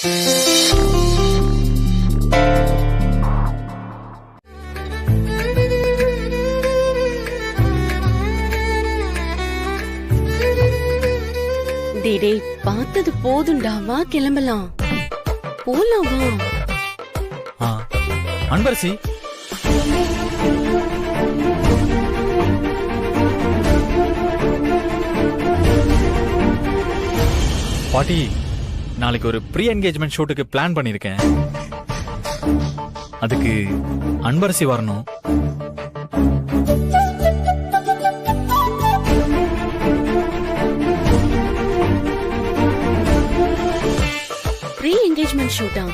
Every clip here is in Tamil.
டேடே பார்த்தது போதுண்டா, வா கிளம்பலாம். போலாம் வா. அன்பரசி, பாட்டி, நாளைக்கு ஒரு ப்ரீ என்கேஜ்மெண்ட் ஷூட்டுக்கு பிளான் பண்ணிருக்கேன். அதுக்கு அன்பரசி வரணும். ப்ரீ என்கேஜ்மெண்ட் ஷூட்டா?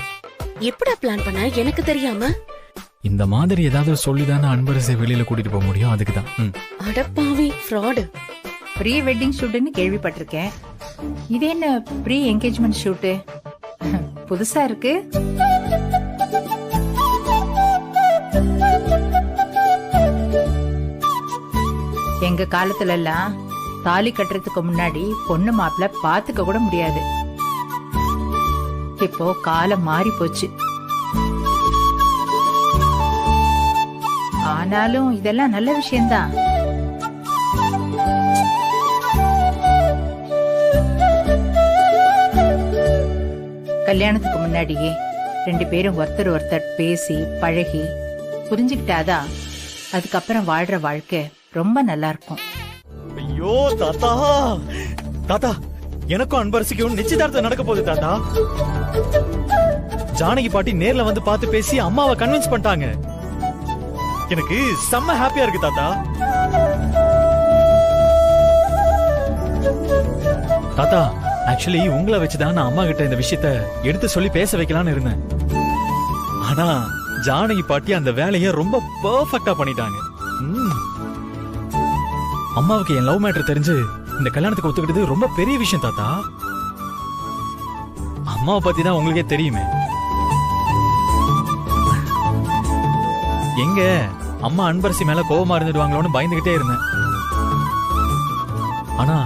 எப்படா பிளான் பண்ண? எனக்கு தெரியாம. இந்த மாதிரி ஏதாவது சொல்லிதானே அன்பரசி வெளியில கூட்டிட்டு போக முடியும். அதுக்குதான். அடப்பாவி, ஃப்ராட். ப்ரீ வெட்டிங் ஷூட்னு கேள்விப்பட்டிருக்கேன். இது என்ன ப்ரீ என்கேஜ்மெண்ட் ஷூட்டு? புதுசா இருக்கு. எங்க காலத்துல எல்லாம் தாலி கட்டுறதுக்கு முன்னாடி பொண்ணு மாப்பிள்ள பாத்துக்க கூட முடியாது. இப்போ காலம் மாறி போச்சு. ஆனாலும் இதெல்லாம் நல்ல விஷயம்தான். கல்யாணத்துக்கு முன்னாடியே 2 பேரும் ஒருத்தர் ஒருத்தர் பேசி பழகி புரிஞ்சுக்கிட்டாதான் அதுக்கப்புறம் வாழ்ற வாழ்க்கை ரொம்ப நல்லா இருக்கும். ஐயோ தாத்தா, தாத்தா, எனக்கும் அன்பரசிக்கும் நிச்சயதார்த்தம் நடக்க போகுது தாத்தா. ஜானகி பாட்டி நேர்ல வந்து பார்த்து பேசி அம்மாவை கன்வின்ஸ் பண்ணிட்டாங்க. எனக்கு செம்ம ஹாப்பியா இருக்கு தாத்தா. தாத்தா, ஆக்சுவலி உங்களை வச்சுதான் நான் அம்மா கிட்ட இந்த விஷயத்த எடுத்து சொல்லி பேச வைக்கலாம்னு இருந்தேன். ஆனா ஜானகி பாட்டி அந்த வேலையை ரொம்ப பெர்ஃபெக்ட்டா பண்ணிட்டாங்க. அம்மாவுக்கு என் லவ் மேட்டர் தெரிஞ்சு இந்த கல்யாணத்துக்கு ஒத்துக்கிட்டது ரொம்ப பெரிய விஷயம் தாத்தா. அம்மாவை பத்தி தான் உங்களுக்கே தெரியுமே. எங்க அம்மா அன்பரசி மேல கோபமா இருந்துடுவாங்களோன்னு பயந்துகிட்டே இருந்தேன். ஆனா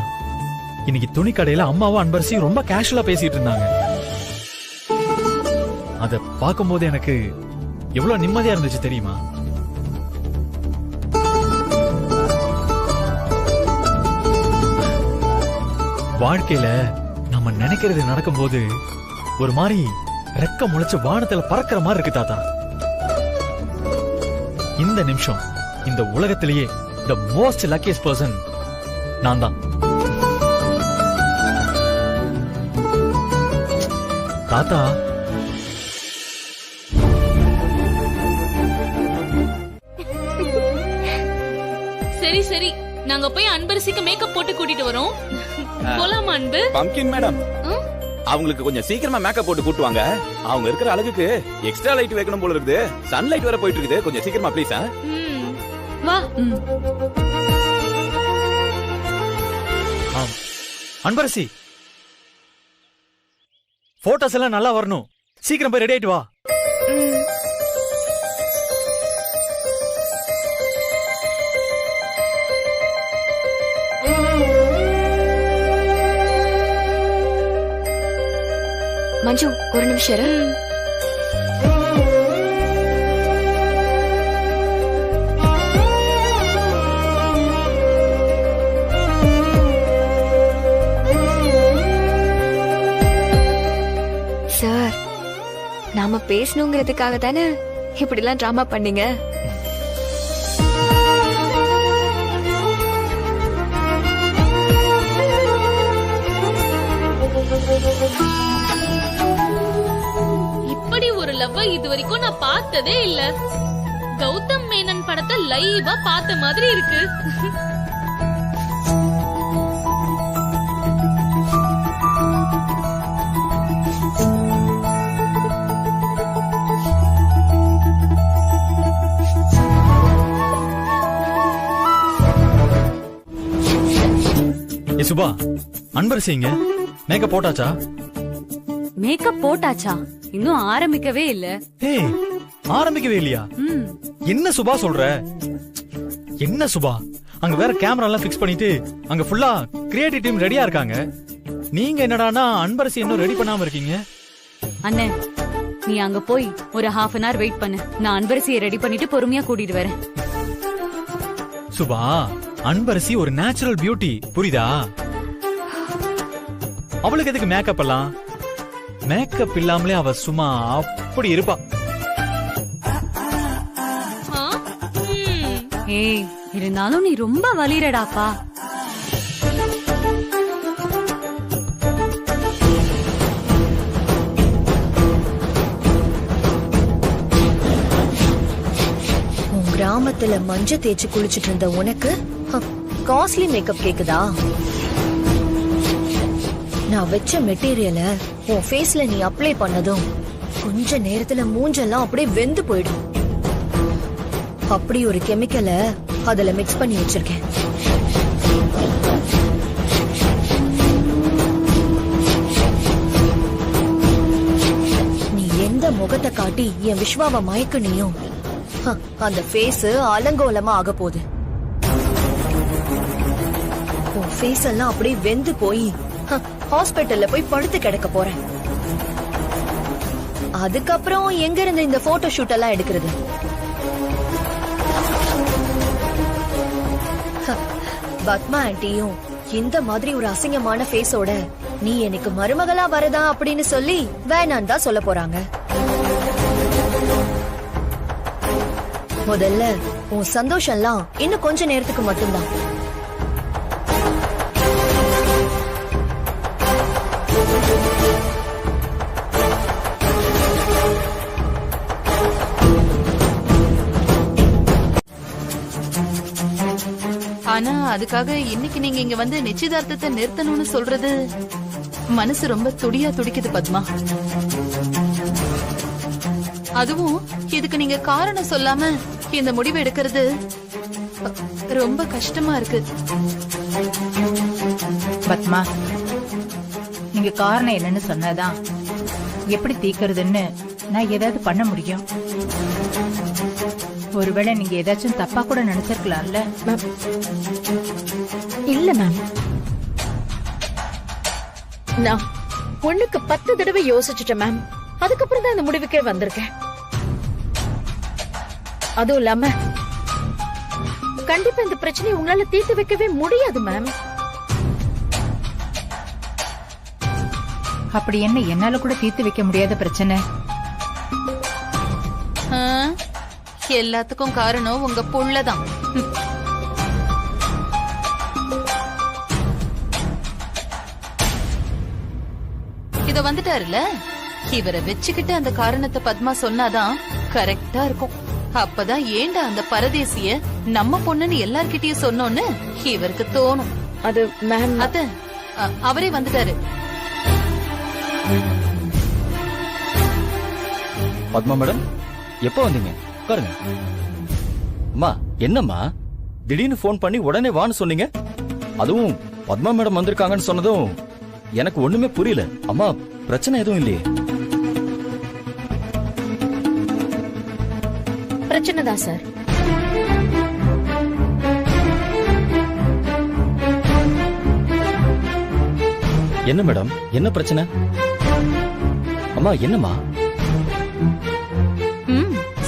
இன்னைக்கு துணி கடையில அம்மாவும் அன்பரசி ரொம்ப கேஷுவலா பேசிட்டு இருந்தாங்க. அத பார்க்கும்போது எனக்கு எவ்வளவு நிம்மதியா இருந்துச்சு தெரியுமா? வாழ்க்கையில நம்ம நினைக்கிறது நடக்கும்போது ஒரு மாதிரி ரெக்க முளைச்சு வானத்துல பறக்கிற மாதிரி இருக்கு தாத்தா. இந்த நிமிஷம் இந்த உலகத்திலேயே the most luckiest person நான் தான் தாத்தா. சரி சரி, நாங்க போய் அன்பரசிக்கு மேக்கப் போட்டு கூட்டிட்டு வரோம். போலாமா அன்பு? பம்கின் மேடம், அவங்களுக்கு கொஞ்சம் சீக்கிரமா மேக்கப் போட்டு கூட்டுவாங்க. அவங்க இருக்கிற அழகுக்கு எக்ஸ்ட்ரா லைட் வைக்கணும் போல இருக்குது. சன்லைட் வர போயிட்டு இருக்குது. கொஞ்சம் சீக்கிரமா ப்ளீஸ். வா. அன்பரசி, போட்டோஸ் எல்லாம் நல்லா வரணும். சீக்கிரம் போய் ரெடி ஆயிட்டு வா. மஞ்சு, ஒரு நிமிஷம் இரு. சார், நாம பேசணுங்கிறதுக்காக தானே இப்படி எல்லாம் டிராமா பண்ணீங்க? இப்படி ஒரு லவ் இது வரைக்கும் நான் பார்த்ததே இல்ல. கௌதம் மேனன் படத்தை லைவா பார்த்த மாதிரி இருக்கு. சுபா, அன்பரசிங்க மேக்கப் போட்டாச்சா? மேக்கப் போட்டாச்சா? இன்னும் ஆரம்பிக்கவே இல்ல. ஏய், ஆரம்பிக்கவே இல்லையா? என்ன சுபா சொல்ற? என்ன சுபா, அங்க வேற கேமரா எல்லாம் பிக்ஸ் பண்ணிட்டு அங்க ஃபுல்லா கிரியேட்டிவ் டீம் ரெடியா இருக்காங்க. நீங்க என்னடானா அன்பரசி இன்னும் ரெடி பண்ணாம இருக்கீங்க? அண்ணே நீ அங்க போய் ஒரு half an hour வெயிட் பண்ணு. நான் அன்பரசியை ரெடி பண்ணிட்டு பொறுமையா கூட்டிட்டு வரேன். சுபா, அன்பரசி ஒரு நேச்சுரல் பியூட்டி, புரியுதா? அவளுக்கு எதுக்கு மேக்கப் எல்லாம்? மேக்கப் இல்லாமலே அவ சும்மா அப்படி இருப்பா. ஆ? ம். ஏய் இருந்தாலும் நீ ரொம்ப வலிரடாப்பா. கிராமத்துல மஞ்ச தேய்ச்சி குளிச்சிட்டு இருந்த உனக்கு காஸ்ட்லி மேக்கப் கேக்குதா? நான் வச்ச மெட்டீரியல உன் ஃபேஸ்ல நீ அப்ளை பண்ணதும் கொஞ்ச நேரத்துல மூஞ்செல்லாம் அப்படியே வெந்து போயிடும். அப்படி ஒரு கெமிக்கலை அதுல மிக்ஸ் பண்ணி வச்சிருக்கேன். நீ எந்த முகத்தை காட்டி என் விஸ்வாவை மயக்குனியும் அந்த ஃபேஸ் அலங்கோலமா ஆக போகுது. உன் ஃபேஸ் எல்லாம் அப்படியே வெந்து போய் ஹாஸ்பிட்டல்ல போய் படுத்து கிடக்க போறேன். அதுக்கப்புறம் எங்க இருந்து இந்த போட்டோ ஷூட் எல்லாம் எடுக்கிறது? பத்மா ஆண்டியும் இந்த மாதிரி ஒரு அசிங்கமான ஃபேஸோட நீ எனக்கு மருமகளா வரதா அப்படின்னு சொல்லி வேணான்னு தான் சொல்ல போறாங்க. முதல்ல உன் சந்தோஷம்லாம் இன்னும் கொஞ்ச நேரத்துக்கு மட்டும்தான். ஆனா அதுக்காக இன்னைக்கு நீங்க இங்க வந்து நிச்சயதார்த்தத்தை நிறுத்தணும்னு சொல்றது மனசு ரொம்ப துடியா துடிக்குது பத்மா. அதுவும் இதுக்கு நீங்க காரணம் சொல்லாம இந்த முடிவு எடுக்கிறது ரொம்ப கஷ்டமா இருக்கு. பத்மா, நீங்க காரணம் என்னன்னு சொன்னாதான் எப்படி தீக்கிறதுன்னு நான் ஏதாவது பண்ண முடியும். ஒருவேளை நீங்க ஏதாச்சும் தப்பா கூட நினைச்சிருக்கலாம்ல. இல்ல மேம், நான் பொண்ணுக்கு 10 தடவை யோசிச்சுட்டேன் மேம். அதுக்கப்புறம் தான் இந்த முடிவுக்கே வந்திருக்கேன். அதுவும் இல்லாம கண்டிப்பா இந்த பிரச்சனையை உங்களால தீர்த்து வைக்கவே முடியாது மேம். அப்படி என்ன என்னால கூட தீர்த்து வைக்க முடியாத பிரச்சனை? எல்லாத்துக்கும் காரணம் உங்க புள்ளதான். இத வந்துட்டாருல, இவரை வச்சுக்கிட்டு அந்த காரணத்தை பத்மா சொன்னாதான் கரெக்டா இருக்கும். அப்பதான் ஏண்டா அந்த பரதேசிய நம்ம பொண்ணுன்னு எல்லார்கிட்டயும் சொன்னோன்னு இவருக்கு தோணும். அது மேம், அத அவரே வந்துட்டாரு. பத்மா மேடம், எப்ப வந்தீங்க? உட்காருங்க. அம்மா, என்னம்மா திடீர்னு போன் பண்ணி உடனே வான்னு சொன்னீங்க? அதுவும் பத்மா மேடம் வந்திருக்காங்கன்னு சொன்னதும் எனக்கு ஒண்ணுமே புரியல. அம்மா, பிரச்சனை எதுவும் இல்லையே? பிரச்சனை தான் சார். என்ன மேடம், என்ன பிரச்சனை? அம்மா, என்னம்மா?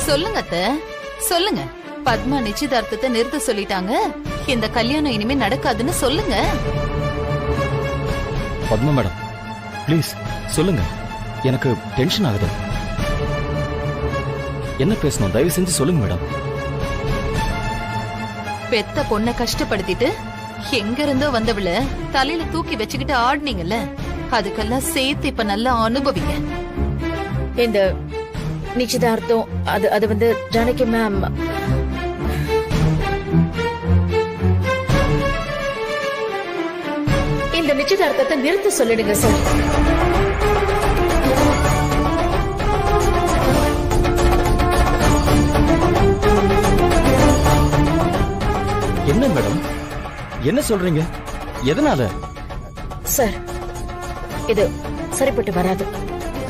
சொல்லுங்க அத்தை, சொல்லுங்க. பத்மா நிச்சயதார்த்தத்தை நிறுத்த சொல்லிட்டாங்க. இந்த கல்யாணம் இனிமே நடக்காதுன்னு சொல்லுங்க. பத்மா மேடம், ப்ளீஸ் சொல்லுங்க. எனக்கு டென்ஷன் ஆகுது. என்ன பேசணும், தயவு செஞ்சு சொல்லுங்க மேடம். பெத்த பொண்ண கஷ்டப்படுத்திட்டு எங்க இருந்தோ வந்தவள தலையில தூக்கி வச்சுக்கிட்டு ஆடுனீங்கல்ல, அதுக்கெல்லாம் சேர்த்து இப்ப நல்லா அனுபவிங்க. இந்த நிச்சயதார்த்தம் அது வந்து ஜானகி மேம், இந்த நிச்சயதார்த்தத்தை நிறுத்த சொல்லிடுங்க சார். என்ன மேடம், என்ன சொல்றீங்க? எதனால? சார், இது சரிப்பட்டு வராது.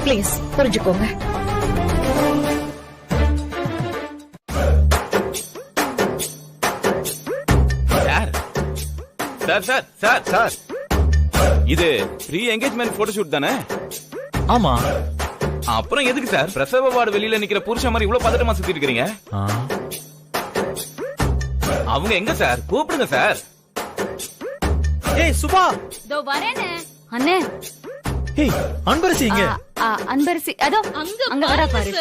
ப்ளீஸ் புரிஞ்சுக்கோங்க. சார் சார் சார் சார், இது ப்ரீ என்கேஜ்மெண்ட் போட்டோ ஷூட் தானே? ஆமா. அப்புறம் எதுக்கு சார் பிரசவ வார்டு வெளியில நிக்கிற புருஷன் மாதிரி இவ்வளவு பதட்டமா சுத்தி இருக்கீங்க? அவங்க எங்க சார்? கூப்பிடுங்க சார். ஏய் சுபா. தோ வரேனே. அண்ணே. ஏய் அன்பரசி இங்க. அன்பரசி அதோ அங்க வர பாரு.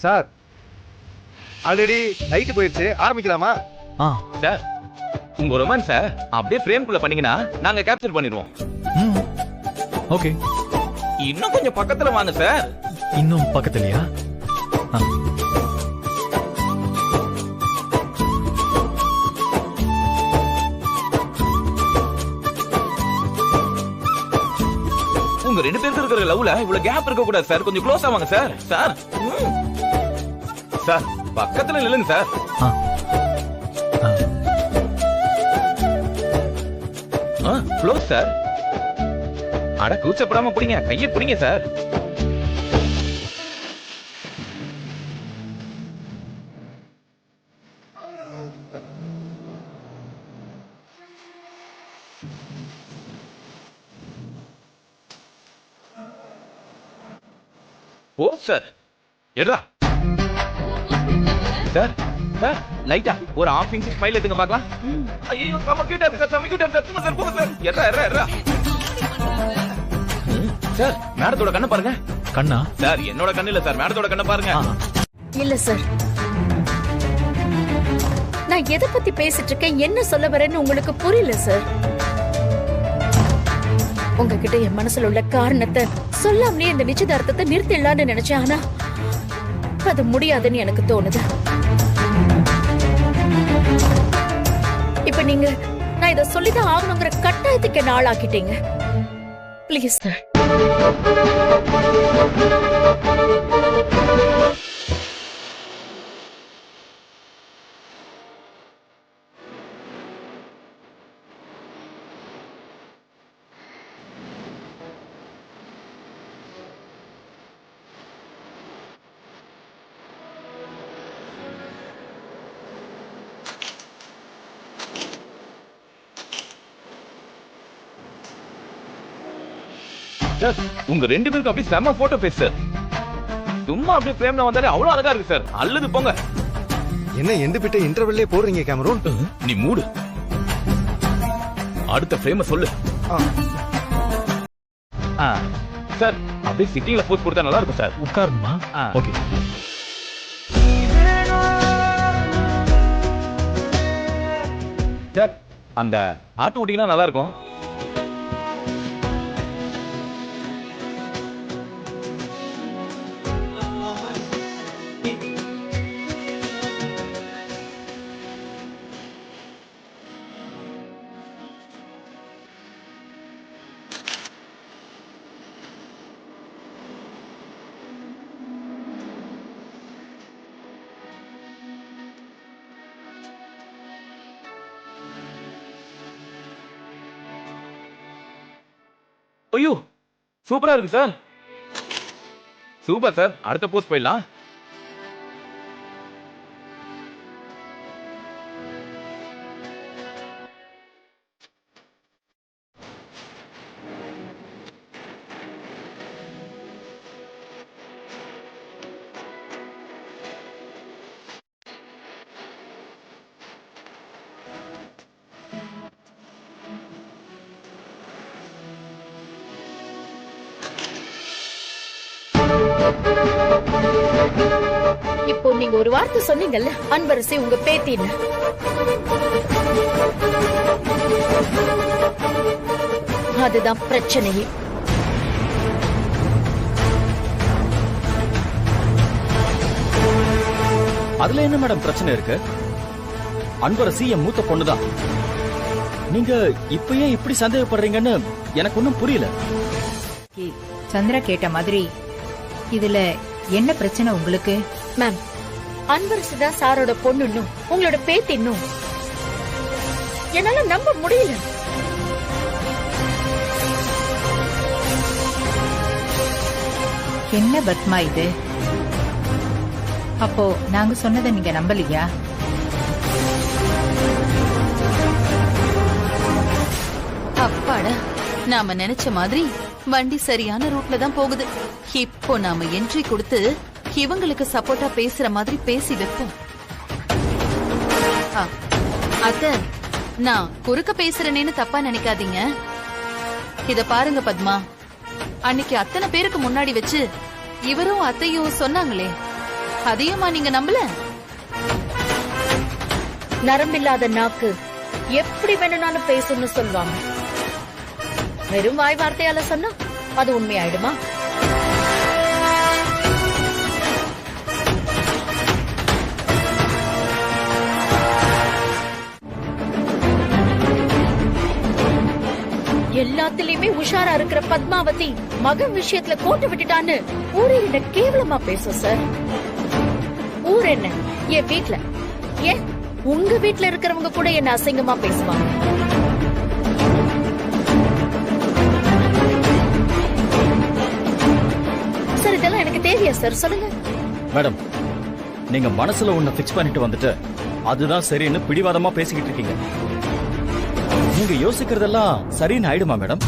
சார் ஆல்ரெடி லைட் போயிடுச்சு, ஆரம்பிக்கலாமா? சார் உங்க ரொமான்ஸ் அப்படியே ஃப்ரேம்குள்ள பண்ணீங்கன்னா நாங்க கேப்சர் பண்ணிடுவோம். ஓகே. இன்னும் கொஞ்சம் பக்கத்துல வாங்க சார். இன்னும் பக்கத்துலயா? உங்க ரெண்டு பேருக்கு இருக்கிற லவ்ல இவ்வளவு கேப் இருக்க கூடாது சார். கொஞ்சம் க்ளோஸ் ஆவாங்க சார். சார் சார் பக்கத்துல நில்லுங்க சார். Close sir. அட கூச்சப்படாம பிடிங்க, கையை பிடிங்க சார். ஓ சார் எடா சார். சார் லைட்டா ஒரு half inch ஸ்மைல் எடுங்க பார்க்கலாம். ஐயோ கம கிட்ட இருக்கு சார். சம கிட்ட இருக்கு சார். போங்க சார். எடா எடா எடா. சார் மேடத்தோட கண்ணை பாருங்க. கண்ணா? சார் என்னோட கண்ணு இல்ல சார், மேடத்தோட கண்ணை பாருங்க. இல்ல சார், நான் எதை பத்தி பேசிட்டு இருக்கேன், என்ன சொல்ல வரேன்னு உங்களுக்கு புரியல சார். உங்ககிட்ட என் மனசுல உள்ள காரணத்தை சொல்லாமலே இந்த நிச்சயதார்த்தத்தை நிறுத்திடலான்னு நினைச்சேன். ஆனா அது முடியாதுன்னு எனக்கு தோணுது. இப்ப நீங்க நான் இத சொல்லிதான் ஆகணுங்கிற கட்டாயத்துக்கு என்ன ஆளாக்கிட்டீங்க. Please sir. சார் உங்க ரெண்டு பேருக்கு அப்படியே செம போட்டோ பேஸ் சார். சும்மா அப்படியே ஃப்ரேம்ல வந்தாலே அவ்வளவு அழகா இருக்கு சார். அல்லது போங்க. என்ன எண்டு பிட்ட இன்டர்வெல்லே போடுறீங்க கேமரூன்? நீ மூடு. அடுத்த ஃப்ரேம் சொல்லு. சார் அப்படியே சிட்டிங்ல போஸ்ட் கொடுத்தா நல்லா இருக்கும் சார். உட்காருமா? ஓகே. சார் அந்த ஆட்டோ ஓட்டிங்கன்னா நல்லா இருக்கும். ஐயோ சூப்பரா இருக்கு சார். Super sir. அடுத்த போஸ்ட் போயிடலாம். இப்போ நீங்க ஒரு வார்த்தை சொன்னீங்கல்ல, அன்பரசி உங்க பேத்தின்னு. அதுதான் பிரச்சனையே. அதுல என்ன மேடம் பிரச்சனை இருக்கு? அன்பரசி என் மூத்த பொண்ணுதான். நீங்க இப்ப ஏன் இப்படி சந்தேகப்படுறீங்கன்னு எனக்கு ஒன்னும் புரியல. சந்திரா கேட்ட மாதிரி இதுல என்ன பிரச்சனை உங்களுக்கு? மேம், அன்பரசி தான் சாரோட பொண்ணுன்னும் உங்களோட பேத்தின்னும் என்னால நம்ப முடியல. என்ன பத்மா இது? அப்போ நாங்க சொன்னதை நீங்க நம்பலையா? அப்பாடா, நாம நினைச்ச மாதிரி வண்டி சரியான ரூட்ல தான் போகுது. இப்போ நாம என்ட்ரி கொடுத்து இவங்களுக்கு சப்போர்ட்டா பேசுற மாதிரி பேசி வைப்போம். அத்த, நான் குறுக்க பேசுறேன்னு தப்பா நினைக்காதீங்க. இத பாருங்க பத்மா, அன்னைக்கு அத்தனை பேருக்கு முன்னாடி வச்சு இவரும் அத்தையும் சொன்னாங்களே, அதையுமா நீங்க நம்பல? நரம்பில்லாத நாக்கு எப்படி வேணும்னாலும் பேசும்னு சொல்லுவாங்க. வெறும் வாய் வார்த்தையால சொன்னா அது உண்மையாயிடுமா? எல்லாத்திலயுமே உஷாரா இருக்கிற பத்மாவதி மகன் விஷயத்துல கோட்டை விட்டுட்டான்னு ஊரே என்ன கேவலமா பேசும் சார். ஊர் என்ன, என் வீட்ல, ஏன் உங்க வீட்ல இருக்கிறவங்க கூட என்ன அசிங்கமா பேசுவாங்க. சார், இதெல்லாம் எனக்கு தேவையா சார்? சொல்லுங்க. மேடம், நீங்க மனசுல ஒண்ணு பிக்ஸ் பண்ணிட்டு வந்துட்டு அதுதான் சரின்னு பிடிவாதமா பேசிக்கிட்டு இருக்கீங்க. நீங்க யோசிக்கிறதெல்லாம் சரின்னு ஆயிடுமா மேடம்?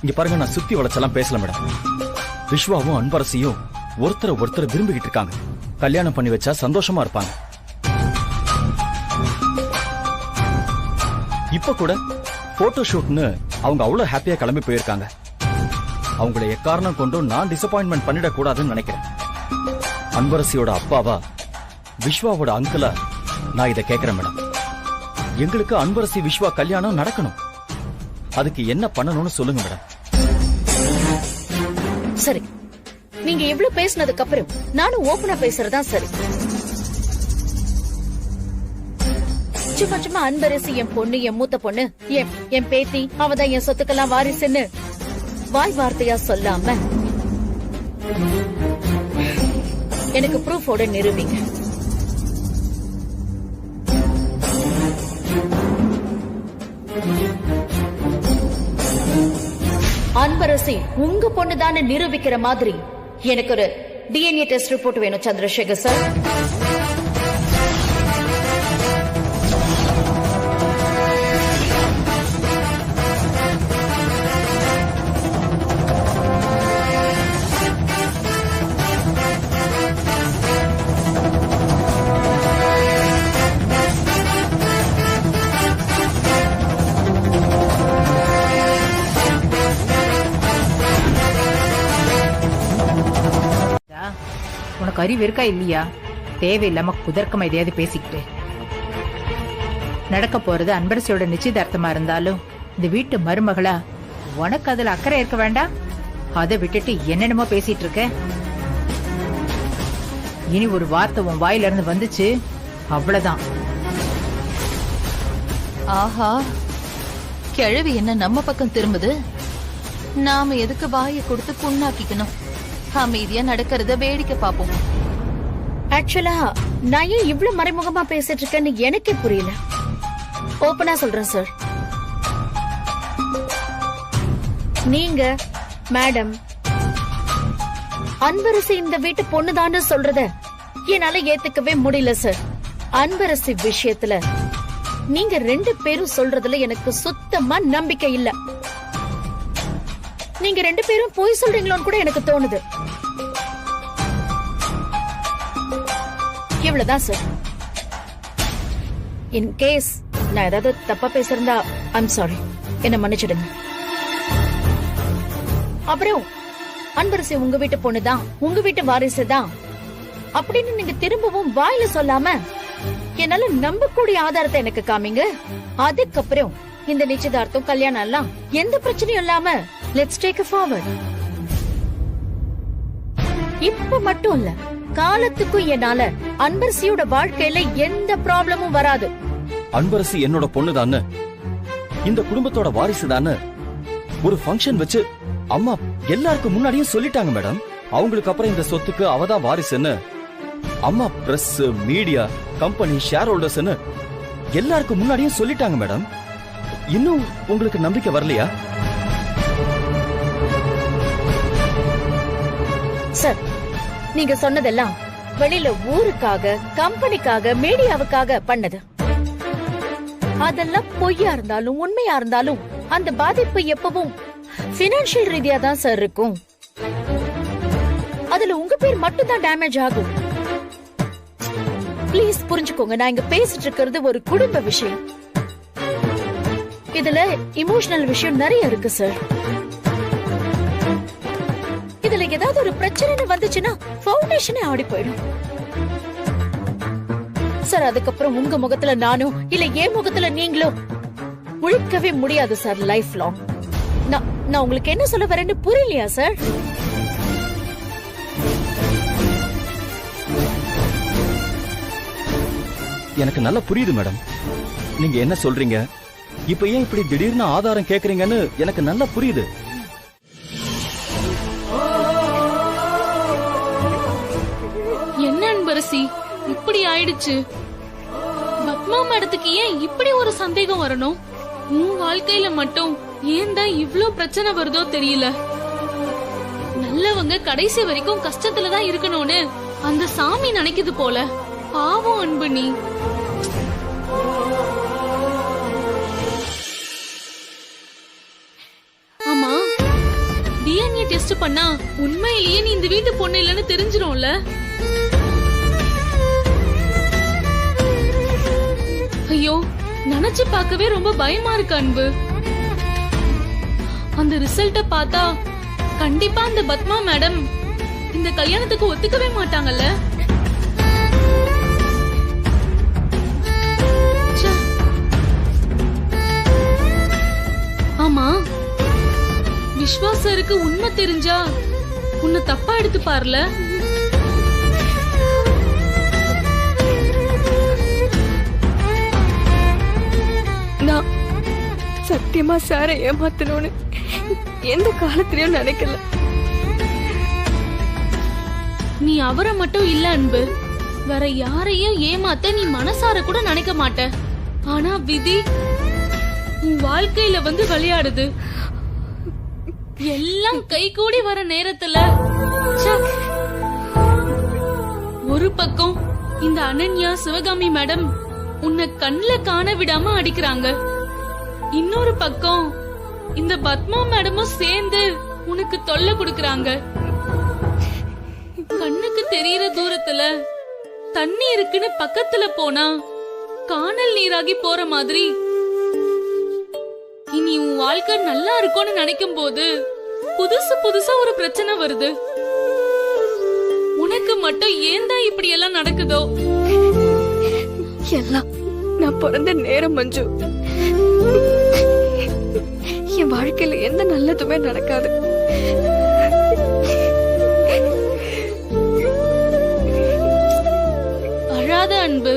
இங்க பாருங்க, நான் சுத்தி வளைச்செல்லாம் பேசல மேடம். விஸ்வாவும் அன்பரசியும் ஒருத்தர் விரும்பிக்கிட்டு இருக்காங்க. கல்யாணம் பண்ணி வச்சா சந்தோஷமா இருப்பாங்க. இப்ப கூட போட்டோ ஷூட்னு அவங்க அவ்வளவு ஹாப்பியா கிளம்பி போயிருக்காங்க. அவங்கள எக்காரணம் கொண்டும் நான் டிசப்பாயின்மெண்ட் பண்ணிடக் கூடாதுன்னு நினைக்கிறேன். அன்பரசியோட அப்பாவா, விஸ்வாவோட அங்கிளா நான் இதை கேட்கிறேன் மேடம். எங்களுக்கு அன்பரசி விஸ்வா கல்யாணம் நடக்கணும். அதுக்கு என்ன பண்ணணும்னு சொல்லுங்க மேடம். சரி, நீங்க இவ்ளோ பேசினதுக்கு அப்புறம் நானும் ஓபனா பேசுறதா சரி. சும்மா அன்பரசி என் பொண்ணு, என் மூத்த பொண்ணு, என் பேத்தி, அவதான் என் சொத்துக்கெல்லாம் வாரிசுன்னு வாய் வார்த்தையா சொல்லாம எனக்கு ப்ரூஃபோட நிரூபிங்க. அன்பரசி உங்க பொண்ணுதான்னு நிரூபிக்கிற மாதிரி எனக்கு ஒரு டிஎன்ஏ டெஸ்ட் ரிப்போர்ட் வேணும் சந்திரசேகர் சார். உனக்கு அறிவு இருக்கா இல்லையா? தேவையில்லாம குதர்க்கமா எதையாவது பேசிக்கிட்டு. நடக்க போறது அன்பரசியோட நிச்சயதார்த்தமா இருந்தாலும் இந்த வீட்டு மருமகளா உனக்கு அதுல அக்கறை இருக்க வேண்டாம்? அதை விட்டுட்டு என்னென்னமோ பேசிட்டு இருக்க. இனி ஒரு வார்த்தை உன் வாயில இருந்து வந்துச்சு, அவ்வளவுதான். ஆஹா, கிழவி என்ன நம்ம பக்கம் திரும்புது. நாம எதுக்கு வாயை கொடுத்து புண்ணாக்கிக்கணும்? அமைதியா நடக்கிறத வேடிக்கை பாப்போம். ஆக்சுவலா நான் ஏன் இவ்வளவு மறைமுகமா பேசிட்டு இருக்கேன்னு எனக்கே புரியல. ஓபனா சொல்றேன் சார், நீங்க மேடம் அன்பரசி இந்த வீட்டு பொண்ணுதான்னு சொல்றத என்னால ஏத்துக்கவே முடியல சார். அன்பரசி விஷயத்துல நீங்க ரெண்டு பேரும் சொல்றதுல எனக்கு சுத்தமா நம்பிக்கை இல்ல. நீங்க ரெண்டு பேரும் போய் சொல்றீங்களோன்னு கூட எனக்கு தோணுது. இவ்வளவுதான் சார். இன் கேஸ் நான் ஏதாவது தப்பா பேசிருந்தா ஐம் சாரி, என்ன மன்னிச்சிடுங்க. அப்புறம் அன்பரசி உங்க வீட்டு பொண்ணுதான், உங்க வீட்டு வாரிசுதான் அப்படின்னு நீங்க திரும்பவும் வாயில சொல்லாம என்னால நம்பக்கூடிய ஆதாரத்தை எனக்கு காமிங்க. அதுக்கப்புறம் இந்த நிச்சயதார்த்தம் கல்யாணம் எல்லாம் எந்த பிரச்சனையும் இல்லாம லெட்ஸ் டேக் ஃபார்வர்ட். இப்ப மட்டும் இல்ல, காலத்துக்கும் என்னால அன்பரசியோட வாழ்க்கையில எந்த ப்ராப்ளமும் வராது. அன்பரசி என்னோட பொண்ணுதான்னு, இந்த குடும்பத்தோட வாரிசுதான்னு ஒரு ஃபங்க்ஷன் வச்சு அம்மா எல்லாருக்கும் முன்னாடியும் சொல்லிட்டாங்க மேடம். அவங்களுக்கு அப்புறம் இந்த சொத்துக்கு அவதான் வாரிசுன்னு அம்மா பிரஸ், மீடியா, கம்பெனி, ஷேர் ஹோல்டர்ஸ்னு எல்லாருக்கும் முன்னாடியும் சொல்லிட்டாங்க மேடம். இன்னும் உங்களுக்கு நம்பிக்கை வரலையா? சார், நீங்க சொன்னதெல்லாம் வெளியில ஊருக்காக, கம்பெனிக்காக, மீடியாவுக்காக பண்ணது. அதெல்லாம் பொய்யா இருந்தாலும் உண்மையா இருந்தாலும் அந்த பாதிப்பு எப்பவும் பினான்சியல் ரீதியா தான் சார் இருக்கும். அதுல உங்க பேர் மட்டும் தான் டேமேஜ் ஆகும். ப்ளீஸ் புரிஞ்சுக்கோங்க, நான் இங்க பேசிட்டு இருக்கிறது ஒரு குடும்ப விஷயம். இதுல இமோஷனல் விஷயம் நிறைய இருக்கு சார். இதுல ஏதாவது ஒரு பிரச்சனை வந்துச்சுன்னா ஃபவுண்டேஷனே ஆடி போயிடும் சார். அதுக்கப்புறம் உங்க முகத்துல நானும் இல்ல என் முகத்துல நீங்களும் முழிக்கவே முடியாது சார் லைஃப் லாங். நான் உங்களுக்கு என்ன சொல்ல வரேன்னு புரியலையா சார்? எனக்கு நல்லா புரியுது மேடம், நீங்க என்ன சொல்றீங்க. இப்ப ஏன் இப்படி திடீர்னு ஆதாரம் கேக்குறீங்கன்னு எனக்கு நல்லா புரியுது. என்ன அன்பரசி இப்படி ஆயிடுச்சு? பத்மா மேடத்துக்கு ஏன் இப்படி ஒரு சந்தேகம் வரணும்? உன் வாழ்க்கையில மட்டும் ஏன் தான் இவ்ளோ பிரச்சனை வருதோ தெரியல. நல்லவங்க கடைசி வரைக்கும் கஷ்டத்துல தான் இருக்கணும்னு அந்த சாமி நினைக்குது போல. பாவம் அன்பு நீ. ஆமா, டிஎன்ஏ டெஸ்ட் பண்ணா உண்மையிலேயே நீ இந்த வீட்டு பொண்ணு இல்லன்னு தெரிஞ்சிரும்ல? ஐயோ, நினைச்சு பார்க்கவே ரொம்ப பயமா இருக்கு அன்பு. அந்த ரிசல்ட்ட பார்த்தா கண்டிப்பா அந்த பத்மா மேடம் இந்த கல்யாணத்துக்கு ஒத்துக்கவே மாட்டாங்கல்ல? ஆமா, விஸ்வாசருக்கு உண்மை தெரிஞ்சா உன்னை தப்பா எடுத்துப்பார்ல? நான் சத்தியமா சாரை ஏமாத்தணும்னு எந்த காலத்திலயும் நினைக்கல. நீ அவரை மட்டும் இல்ல அன்பு, வேற யாரையும் ஏமாத்த நீ மனசார கூட நினைக்க மாட்ட. ஆனா விதி உன் வாழ்க்கையில வந்து விளையாடுது. எல்லாம் கை கூடி வர நேரத்துல ஒரு பக்கம் இந்த அனன்யா, சிவகாமி மேடம் உன்னை கண்ணுல காண விடாம அடிக்கிறாங்க. இன்னொரு பக்கம் இந்த பத்மா மேடமும் சேர்ந்து உனக்கு தொல்லை கொடுக்கறாங்க. கண்ணுக்கு தெரியற தூரத்துல தண்ணி இருக்குன்னு பக்கத்துல போனா காணல் நீராகி போற மாதிரி இனி உன் வாழ்க்கை நல்லா இருக்கும்னு நினைக்கும் போது புதுசு புதுசா ஒரு பிரச்சனை வருது. உனக்கு மட்டும் ஏன் தான் இப்படி எல்லாம் நடக்குதோ? எல்லாம் நான் பிறந்த நேரம் மஞ்சு. என் வாழ்க்கையில எந்த நல்லதுமே நடக்காது. அழாத அன்பு,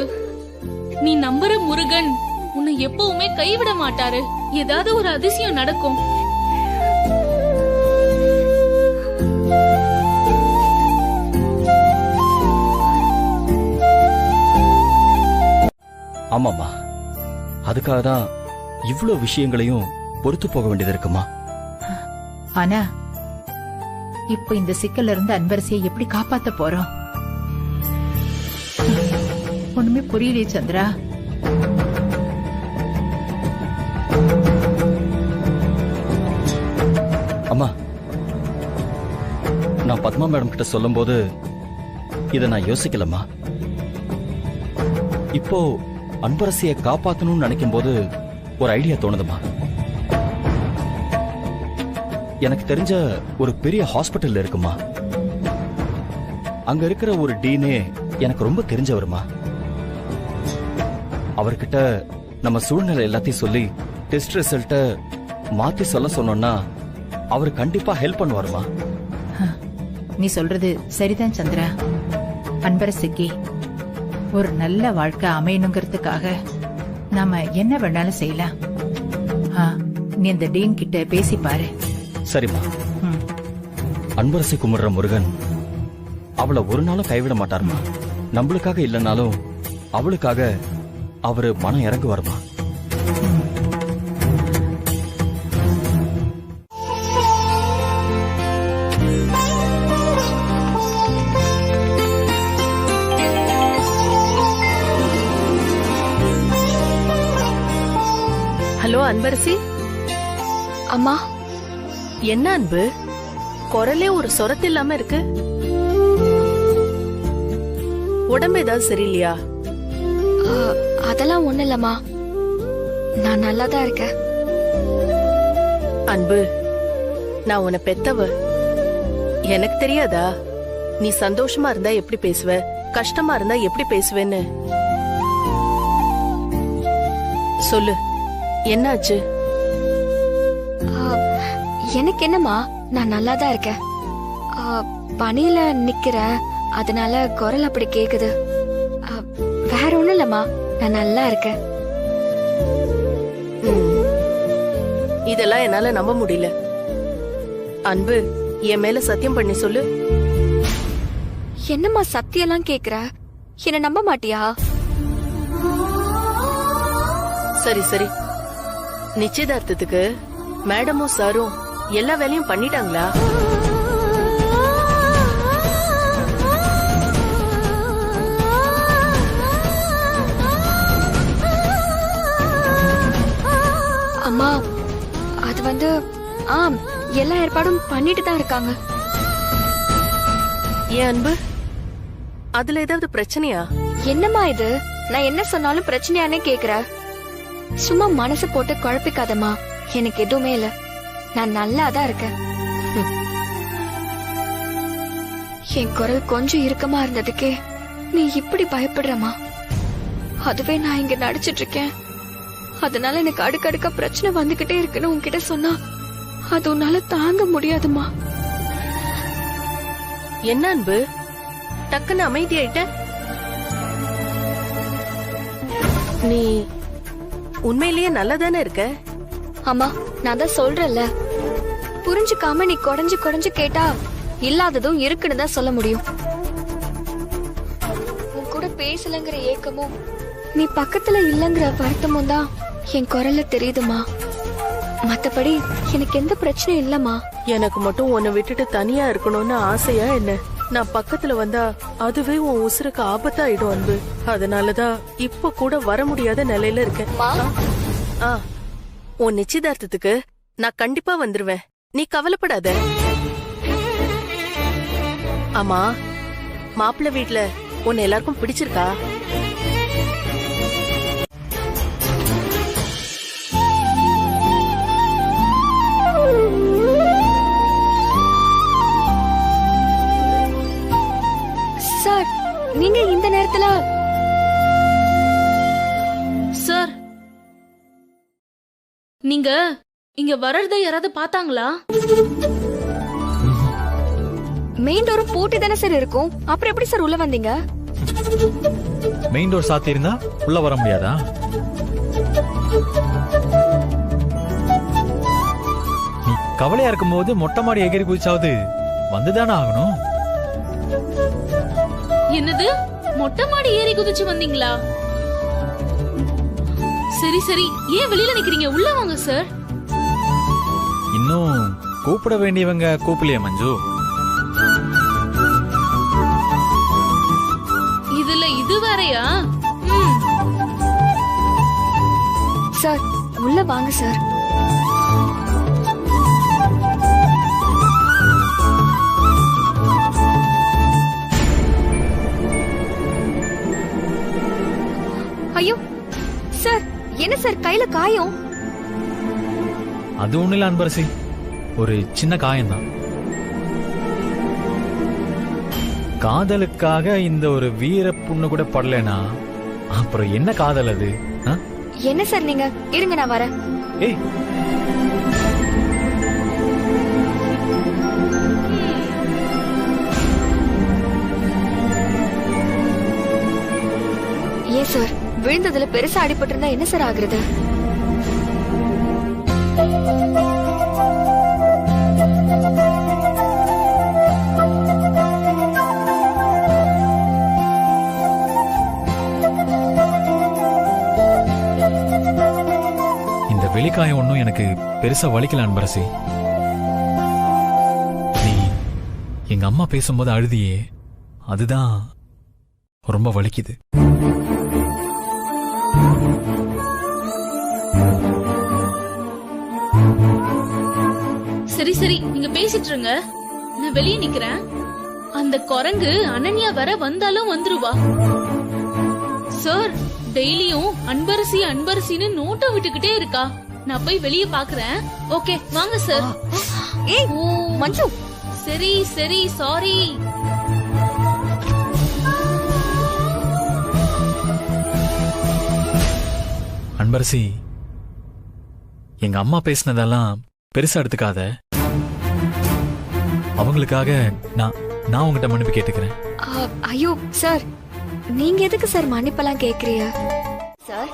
நீ நம்புற முருகன் உன்னை எப்பவுமே கைவிட மாட்டாரு. ஏதாவது ஒரு அதிசயம் நடக்கும். ஆமாமா, அதுக்காக தான் இவ்ளோ விஷயங்களையும் பொறுத்து போக வேண்டியது இருக்குமா? ஆனா இப்ப இந்த சிக்கல்ல இருந்து அன்பரசியை எப்படி காப்பாத்த போறோம்? ஒண்ணுமே புரியலையே சந்திரா. அம்மா, நான் பத்மா மேடம் கிட்ட சொல்லும் போது இத நான் யோசிக்கலம்மா. இப்போ அன்பரசியை காப்பாத்தணும்னு நினைக்கும் போது ஒரு ஐடியா தோணுதுமா. எனக்கு தெரிஞ்ச ஒரு பெரிய ஹாஸ்பிட்டல் இருக்குமா. அங்க இருக்கிற ஒரு டீனே எனக்கு ரொம்ப தெரிஞ்சவருமா. அவர்கிட்ட நம்ம சூழ்நிலை எல்லாத்தையும் சொல்லி டெஸ்ட் ரிசல்ட்ட மாத்தி சொல்ல சொன்னோம்னா அவர் கண்டிப்பா ஹெல்ப் பண்ணுவாருமா. நீ சொல்றது சரிதான் சந்திரா. அன்பரசுக்கு ஒரு நல்ல வாழ்க்கை அமையணுங்கிறதுக்காக நாம என்ன வேணாலும் செய்யலாம். நீ இந்த டீன் கிட்ட பேசி பாரு. சரிம்மா. அன்பரசி கும்பிடுற முருகன் அவளை ஒரு நாளும் கைவிட மாட்டாருமா. நம்மளுக்காக இல்லைனாலும் அவளுக்காக அவரு மனம் இறங்குவாருமா. ஹலோ அன்பரசி. அம்மா. என்ன அன்பு, குரலே ஒரு சொரத்து இல்லாம இருக்கு. உடம்பு ஏதாவது சரியில்லையா? அதெல்லாம் ஒண்ணு இல்லம்மா, நான் நல்லாதான் இருக்கேன். அன்பு, நான் உன்னை பெத்தவ, எனக்கு தெரியாதா நீ சந்தோஷமா இருந்தா எப்படி பேசுவ, கஷ்டமா இருந்தா எப்படி பேசுவேன்னு? சொல்லு, என்னாச்சு? எனக்கு என்னம்மா, நான் நல்லாதான் இருக்கேன். பனியில நிக்கிறேன், அதனால குரல் அப்படி கேக்குது. வேற ஒண்ணும் இல்லம்மா, நான் நல்லா இருக்கேன். இதெல்லாம் என்னால நம்ப முடியல. அன்பு, என் மேல சத்தியம் பண்ணி சொல்லு. என்னம்மா சத்தியெல்லாம் கேக்குற, என்ன நம்ப மாட்டியா? சரி சரி, நிச்சயதார்த்தத்துக்கு மேடமும் சாரும் எல்லா வேலையும் பண்ணிட்டாங்களா? அம்மா, அது வந்து ஆம், எல்லா ஏற்பாடும் பண்ணிட்டு தான் இருக்காங்க. ஏன் அன்பு, அதுல ஏதாவது பிரச்சனையா? என்னம்மா இது, நான் என்ன சொன்னாலும் பிரச்சனையானே கேக்குற. சும்மா மனசு போட்டு குழப்பிக்காதம்மா, எனக்கு எதுவுமே இல்ல, நான் நல்லாதான் இருக்கேன். என் குரல் கொஞ்சம் இறுக்கமா இருந்ததுக்கே நீ இப்படி பயப்படுறமா? அதுவே நான் இங்க நடிச்சிட்டு இருக்கேன், அதனால எனக்கு அடுக்கடுக்க பிரச்சனை வந்துகிட்டே இருக்குன்னு உன்கிட்ட சொன்னா அது உன்னால தாங்க முடியாதுமா. என்ன அன்பு, டக்குன்னு அமைதியாயிட்ட? நீ உண்மையிலேயே நல்லதானே இருக்க? அம்மா, நான் தான் சொல்றேன்ல, புரிஞ்சுக்காம நீ குறைஞ்சு குறைஞ்சு கேட்டா இல்லாததும் இருக்குன்னு தான் சொல்ல முடியும். உன் கூட பேசலங்கிற ஏக்கமும் நீ பக்கத்துல இல்லங்கிற வருத்தமும் தான் என் குரல்ல தெரியுதுமா. மத்தபடி எனக்கு எந்த பிரச்சனையும் இல்லம்மா. எனக்கு மட்டும் உன்னை விட்டுட்டு தனியா இருக்கணும்னு ஆசையா என்ன? நான் பக்கத்துல வந்தா அதுவே உன் உசுருக்கு ஆபத்தாயிடும் அன்பு. அதனாலதான் இப்ப கூட வர முடியாத நிலையில இருக்கேன். உன் நிச்சயதார்த்தத்துக்கு நான் கண்டிப்பா வந்துருவேன், நீ கவலைப்படாத. ஆமா, மாப்பிள்ளை வீட்ல உன்னை எல்லாருக்கும் பிடிச்சிருக்கா? சார், நீங்க இந்த நேரத்துல? சார், நீங்க இங்க வர்றத யாராவது பாத்தாங்களா? மெயின் டோர் பூட்டி தானே சார் இருக்கும், அப்புறம் எப்படி சார் உள்ள வந்தீங்க? மெயின் டோர் சாத்தி இருந்தா உள்ள வர முடியாதா? நீ கவலையா இருக்கும் போது மொட்டை மாடி எகிரி குதிச்சாவது வந்துதானே ஆகணும். என்னது, மொட்டை மாடி ஏறி குதிச்சு வந்தீங்களா? சரி சரி, ஏன் வெளியில நிக்கிறீங்க, உள்ள வாங்க சார். இன்னும் கூப்பிட வேண்டியவங்க கூப்பிடலையே மஞ்சு. இதுல இது வேறயா? சார், உள்ள வாங்க சார். ஐயோ சார், என்ன சார் கையில காயம்? அது ஒண்ணு இல்ல அன்பரசி, ஒரு சின்ன காயம்தான். காதலுக்காக இந்த ஒரு வீர புண்ணு கூட படலனா அப்புறம் என்ன காதல் அது? என்ன சார் நீங்க இருங்க, நான் வரேன். ஏய், ஏன் சார் விழுந்ததுல பெருசா அடிபட்டு இருந்தா என்ன சார் ஆகுறது? இந்த வெளிக்காயம் ஒன்னும் எனக்கு பெருசா வலிக்கல அன்பரசி. நீ எங்க அம்மா பேசும்போது அழுதியே, அதுதான் ரொம்ப வலிக்குது. சரி சரி, நீங்க பேசிட்டு இருங்க, நான் வெளியே நிக்கிறேன். அந்த குரங்கு அனன்யா வர வந்தாலும் வந்துருவா. சார் டெய்லியும் அன்பரசி அன்பரசின்னு நோட்டை விட்டுக்கிட்டே இருக்கா. நான் போய் வெளியே பாக்குறேன். ஓகே வாங்க சார். ஏய் மஞ்சு. சரி சரி, சாரி. அன்பரசி, எங்க அம்மா பேசினதெல்லாம் பெருசா எடுத்துக்காத. அவங்களுக்காக நான் உங்ககிட்ட மன்னிப்பு கேட்டுக்கிறேன். ஐயோ சார், நீங்க எதுக்கு சார் மன்னிப்பெல்லாம் கேக்குறீங்க? சார்,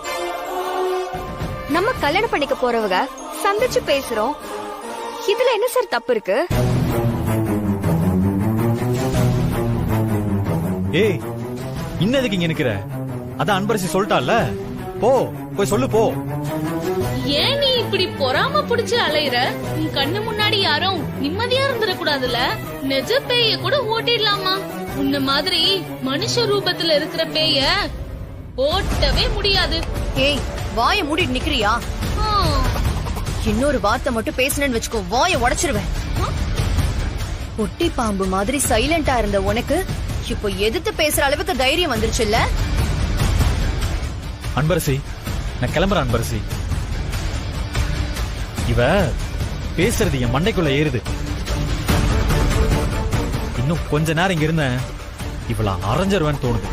நம்ம கல்யாணம் பண்ணிக்க போறவங்க சந்திச்சு பேசுறோம், இதுல என்ன சார் தப்பு இருக்கு? ஏய், இன்னதுக்கு இங்க நிக்கிற? அதான் அன்பரசி சொல்லிட்டால, போ போய் சொல்லு போ. ஏன் நீ இப்படி பொறாம புடிச்சு அலையிற? உன் கண்ணு முன்னாடி யாரும் நிம்மதியா இருந்துட கூடாதுல? நிஜ பேய கூட ஓட்டிடலாமா? உன்ன மாதிரி மனுஷ ரூபத்துல இருக்கிற பேய ஓட்டவே முடியாது. ஏய், வாயை மூடிட்டு நிக்கிறியா? இன்னொரு வார்த்தை மட்டும் பேசுனேன்னு வச்சுக்கோ, வாயை உடைச்சிருவேன். ஒட்டி பாம்பு மாதிரி சைலண்டா இருந்த உனக்கு இப்போ எதிர்த்து பேசுற அளவுக்கு தைரியம் வந்துருச்சு இல்ல? அன்பரசி, நான் கிளம்புறேன். அன்பரசி, இவ பேசுறது என் மண்டைக்குள்ள ஏறுது. இன்னும் கொஞ்ச நேரம் இங்க இருந்த இவள அரைஞ்சிருவேன்னு தோணுது.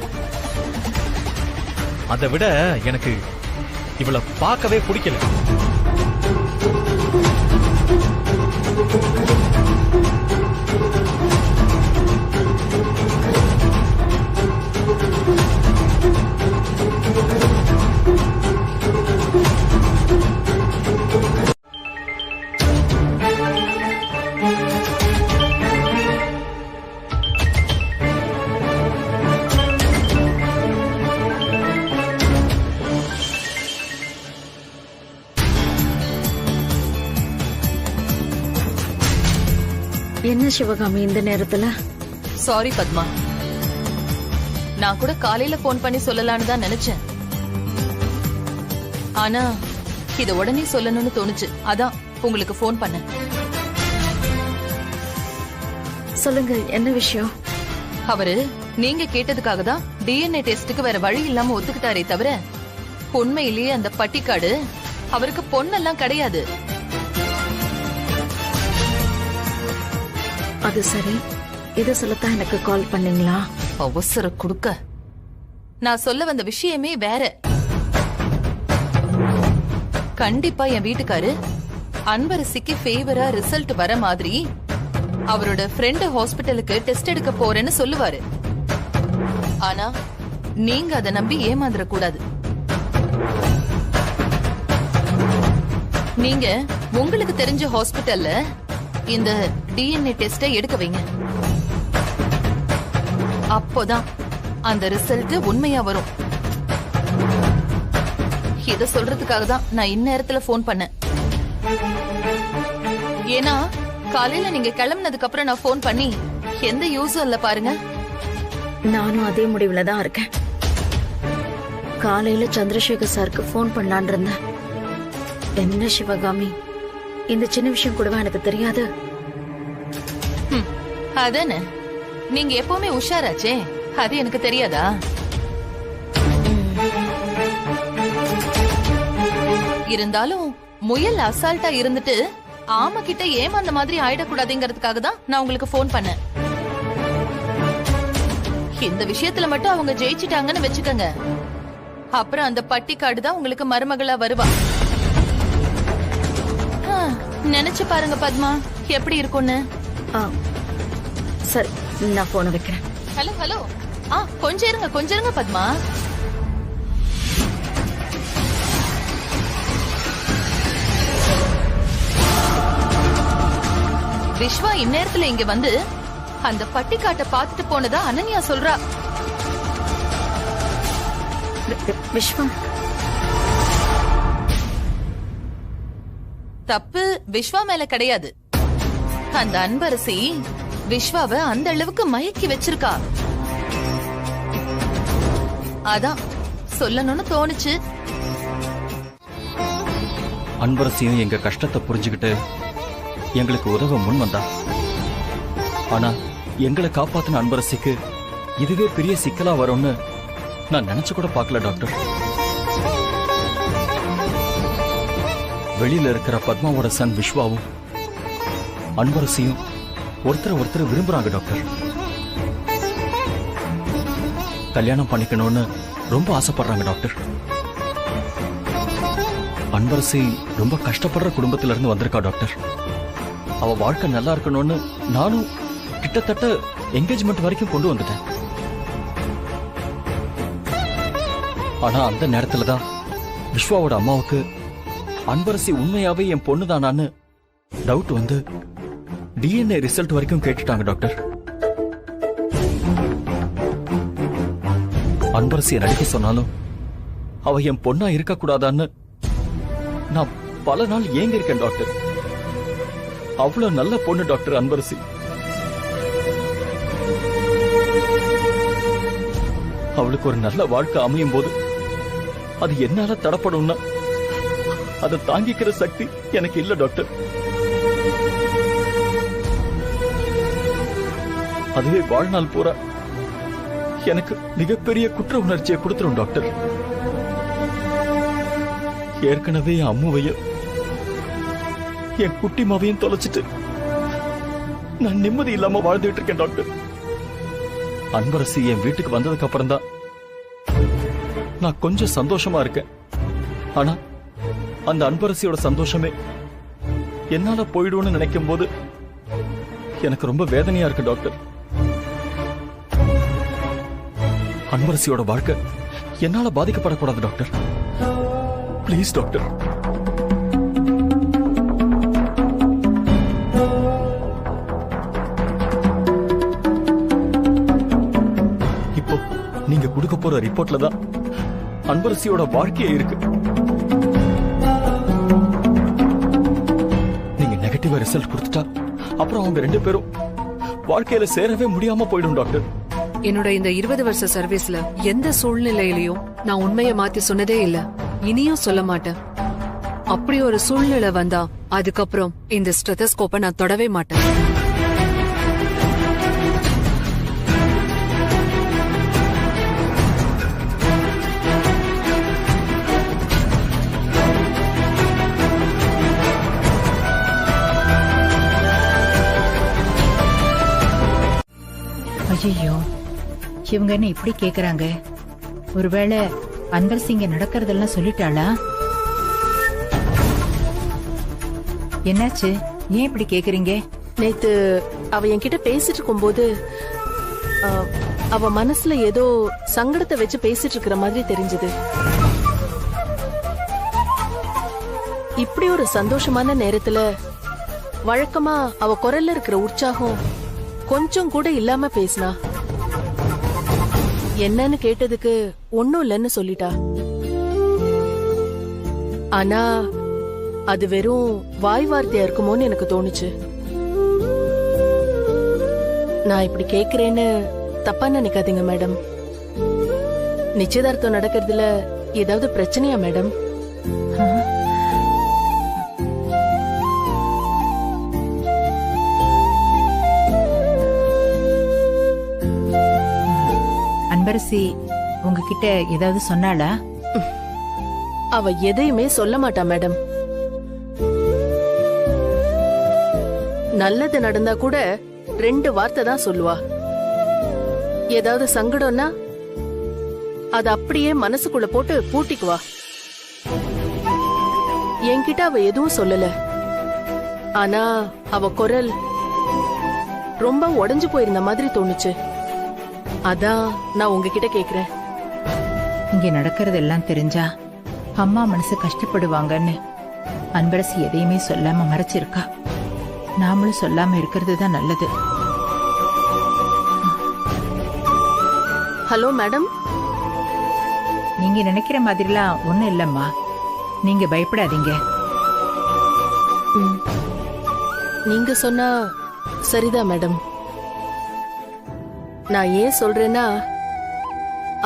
அதை விட எனக்கு இவளை பார்க்கவே பிடிக்கல. என்ன சிவகாமி இந்த நேரத்துல? சாரி பத்மா, நான் கூட காலையில போன் பண்ணி சொல்லலான்னு தான் நினைச்சேன். ஆனா இத உடனே சொல்லணும்னு தோணுச்சு, அதான் உங்களுக்கு போன் பண்ணேன். சொல்லுங்க, என்ன விஷயம்? அவரு நீங்க கேட்டதுக்காக தான் டிஎன்ஏ டெஸ்டுக்கு வேற வழி இல்லாம ஒத்துக்கிட்டாரே தவிர, உண்மையிலேயே அந்த பட்டிக்காடு அவருக்கு பொண்ணெல்லாம் கிடையாது. அது சரி, இத சொல்லத்தான் எனக்கு கால் பண்ணீங்களா? அவசர குடுக்க நான் சொல்ல வந்த விஷயமே வேற. கண்டிப்பா என் வீட்டுக்காரு அன்பரசிக்கு ஃபேவரா ரிசல்ட் வர மாதிரி அவரோட ஃப்ரெண்ட் ஹாஸ்பிட்டலுக்கு டெஸ்ட் எடுக்க போறேன்னு சொல்லுவாரு. ஆனா நீங்க அதை நம்பி ஏமாந்துட கூடாது. நீங்க உங்களுக்கு தெரிஞ்ச ஹாஸ்பிட்டல்ல இந்த டிஎன்ஏ டெஸ்டை எடுக்க வைங்க. அப்போதான் அந்த ரிசல்ட் உண்மையா வரும். இத சொல்றதுக்காக தான் நான் இந்நேரத்துல போன் பண்ணேன். ஏன்னா காலையில நீங்க கிளம்பினதுக்கு அப்புறம் நான் போன் பண்ணி எந்த யூஸும் இல்ல பாருங்க. நானும் அதே முடிவுல தான் இருக்கேன். காலையில சந்திரசேகர் சாருக்கு போன் பண்ணலான் இருந்தேன். என்ன சிவகாமி, இந்த சின்ன விஷயம் கூடவா எனக்கு தெரியாது? அதானே, நீங்க எப்பவுமே உஷாராச்சே, அது எனக்கு தெரியாதா? இருந்தாலும் முயல் அசால்ட்டா இருந்துட்டு ஆமா கிட்ட ஏமாந்த மாதிரி ஆயிடக்கூடாதுங்கிறதுக்காக தான் நான் உங்களுக்கு ஃபோன் பண்ணேன். இந்த விஷயத்துல மட்டும் அவங்க ஜெயிச்சிட்டாங்கன்னு வச்சுக்கோங்க, அப்புறம் அந்த பட்டிக்காடு தான் உங்களுக்கு மருமகளா வருவா. நினைச்சு பாருங்க பத்மா, எப்படி இருக்கும்னு. சரி, நான் போன வைக்கிறேன். ஹலோ ஹலோ, கொஞ்சம் இருங்க பத்மா. விஸ்வா இந்நேரத்துல இங்க வந்து அந்த பட்டிக்காட்டை பார்த்துட்டு போனதா அனன்யா சொல்றா. விஸ்வா, தப்பு விஸ்வா மேல கிடையாது. அந்த அன்பரசி விஸ்வாவை அந்த அளவுக்கு மயக்கி வச்சிருக்கா. அதான் சொல்லணும்னு தோணுச்சு. அன்பரசியும் எங்க கஷ்டத்தை புரிஞ்சுக்கிட்டு எங்களுக்கு உதவ முன் வந்தா. ஆனா எங்களை காப்பாத்தின அன்பரசிக்கு இதுவே பெரிய சிக்கலா வரும்னு நான் நினைச்சு கூட பார்க்கல டாக்டர். வெளியில இருக்கிற பத்மாவோட சன் விஸ்வாவும் அன்பரசியும் ஒருத்தர் விரும்புறாங்க டாக்டர். கல்யாணம் பண்ணிக்கணும்னு ரொம்ப ஆசைப்படுறாங்க டாக்டர். அன்பரசி ரொம்ப கஷ்டப்படுற குடும்பத்தில இருந்து வந்திருக்கா டாக்டர். அவ வாழ்க்கை நல்லா இருக்கணும்னு நானும் கிட்டத்தட்ட என்கேஜ்மெண்ட் வரைக்கும் கொண்டு வந்துட்டேன். ஆனா அந்த நேரத்துல தான் விஸ்வாவோட அம்மாவுக்கு அன்பரசி உண்மையாவே என் பொண்ணுதானான்னு டவுட் வந்து டிஎன்ஏ ரிசல்ட் வரைக்கும் கேட்டுட்டாங்க டாக்டர். அன்பரசியை நடிக்க சொன்னாலும் அவ என் பொண்ணா இருக்க கூடாதான்னு நான் பல நாள் ஏங்க இருக்கேன் டாக்டர். அவ்வளவு நல்ல பொண்ணு டாக்டர் அன்பரசி. அவளுக்கு ஒரு நல்ல வாழ்க்கை அமையும் போது அது என்னால தடப்படும்னா அதை தாங்கிக்கிற சக்தி எனக்கு இல்ல டாக்டர். அதுவே வாழ்நாள் பூரா எனக்கு மிகப்பெரிய குற்ற உணர்ச்சியை கொடுத்துரும் டாக்டர். ஏற்கனவே என் அம்முவையும் என் குட்டிமாவையும் தொலைச்சிட்டு நான் நிம்மதி இல்லாம வாழ்ந்துட்டு இருக்கேன் டாக்டர். அன்பரசி என் வீட்டுக்கு வந்ததுக்கு அப்புறம் தான் நான் கொஞ்சம் சந்தோஷமா இருக்கேன். ஆனா அந்த அன்பரசியோட சந்தோஷமே என்னால போயிடும்னு நினைக்கும் போது எனக்கு ரொம்ப வேதனையா இருக்கு டாக்டர். அன்பரசியோட வாழ்க்கை என்னால பாதிக்கப்படக்கூடாது டாக்டர். Please doctor. இப்போ நீங்க கொடுக்க போற ரிப்போர்ட்ல தான் அன்பரசியோட வாழ்க்கையே இருக்கு. நீங்க நெகட்டிவா ரிசல்ட் கொடுத்துட்டா அப்புறம் அவங்க 2 பேரும் வாழ்க்கையில சேரவே முடியாம போயிடும் டாக்டர். என்னோட இந்த 20 வருஷ சர்வீஸ்ல எந்த சூழ்நிலையிலயும் நான் உண்மையை மாத்தி சொன்னதே இல்ல, இனியும் சொல்ல மாட்டேன். அப்படி ஒரு சூழ்நிலை வந்தா அதுக்கப்புறம் இந்த ஸ்டெதஸ்கோப்பை நான் தொடவே மாட்டேன். ஐயோ, இவங்க என்ன இப்படி கேக்குறாங்க? ஒருவேளை அன்பரசி இங்க நடக்கிறதெல்லாம் சொல்லிட்டாளா? என்னாச்சு, ஏன் இப்படி கேக்குறீங்க? நேத்து அவ என்கிட்ட பேசிட்டு இருக்கும்போது அவ மனசுல ஏதோ சங்கடத்தை வச்சு பேசிட்டு இருக்கிற மாதிரி தெரிஞ்சது. இப்படி ஒரு சந்தோஷமான நேரத்துல வழக்கமா அவ குரல்ல இருக்கிற உற்சாகம் கொஞ்சம் கூட இல்லாம பேசினா. என்னன்னு கேட்டதுக்கு ஒண்ணும் இல்லைன்னு சொல்லிட்டா. ஆனா அது வெறும் வாய் வார்த்தையா இருக்குமோன்னு எனக்கு தோணுச்சு. நான் இப்படி கேக்குறேன்னு தப்பா நினைக்காதீங்க மேடம். நிச்சயதார்த்தம் நடக்கிறதுல ஏதாவது பிரச்சனையா மேடம்? அன்பரசி உங்ககிட்ட ஏதாவது சொன்னாளா? அவ எதையுமே சொல்ல மாட்டா மேடம். நல்லது நடந்தா கூட 2 வார்த்தை தான் சொல்லுவா. ஏதாவது சங்கடம்னா அது அப்படியே மனசுக்குள்ள போட்டு பூட்டிக்குவா. என்கிட்ட அவ எதுவும் சொல்லல. ஆனா அவ குரல் ரொம்ப உடைஞ்சு போயிருந்த மாதிரி தோணுச்சு. அதான் நான் உங்ககிட்ட கேக்குறேன். இங்க நடக்கிறதெல்லாம் தெரிஞ்சா அம்மா மனசு கஷ்டப்படுவாங்கன்னு அன்பரசி எதையுமே சொல்லாம மறைச்சிருக்கா. நாமளும் சொல்லாம இருக்கிறது தான் நல்லது. Hello madam. நீங்க நினைக்கிற மாதிரிலாம் ஒண்ணும் இல்லம்மா. நீங்க பயப்படாதீங்க. நீங்க சொன்னா சரிதான் மேடம். நான் ஏன் சொல்றேன்னா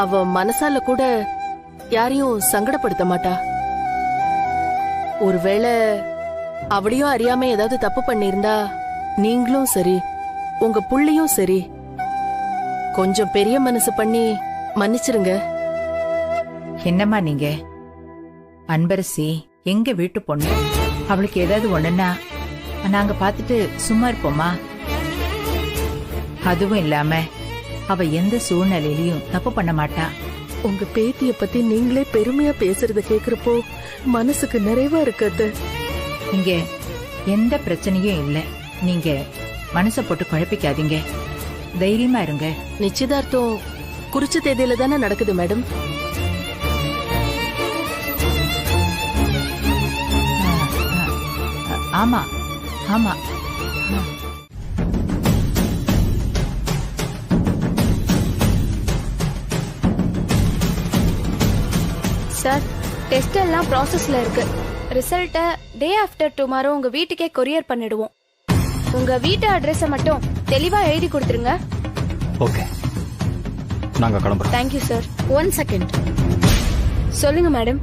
அவ மனசால கூட யாரையும் சங்கடப்படுத்த மாட்டா. ஒருவேளை அவளையும் அறியாம ஏதாவது தப்பு பண்ணிருந்தா நீங்களும் சரி உங்க புள்ளையும் சரி கொஞ்சம் பெரிய மனசு பண்ணி மன்னிச்சிருங்க. என்னம்மா நீங்க? அன்பரசி எங்க வீட்டு பொண்ணு. அவளுக்கு ஏதாவது ஒண்ணுன்னா நாங்க பாத்துட்டு சும்மா இருப்போமா? அதுவும் இல்லாம அவ எந்த சூழ்நிலையிலயும் தப்பு பண்ண மாட்டா. உங்க பேத்திய பத்தி நீங்களே பெருமையா பேசுறத கேக்குறப்போ மனசுக்கு நிறைவா இருக்குது. இங்க எந்த பிரச்சனையும் இல்ல. நீங்க மனச போட்டு குழப்பிக்காதீங்க. தைரியமா இருங்க. நிச்சயதார்த்தம் குறிச்ச தேதியில தானே நடக்குது மேடம்? ஆமா ஆமா. சார், டெஸ்ட் எல்லாம் ப்ராசஸ்ல இருக்கு. ரிசல்ட்டை டே ஆஃப்டர் டுமாரோ உங்க வீட்டுக்கே கொரியர் பண்ணிடுவோம். உங்க வீட்டு அட்ரஸை மட்டும் தெளிவா எழுதி கொடுத்துருங்க. ஓகே, நாங்க கிளம்புறோம். Thank you sir. 1 செகண்ட். சொல்லுங்க மேடம்.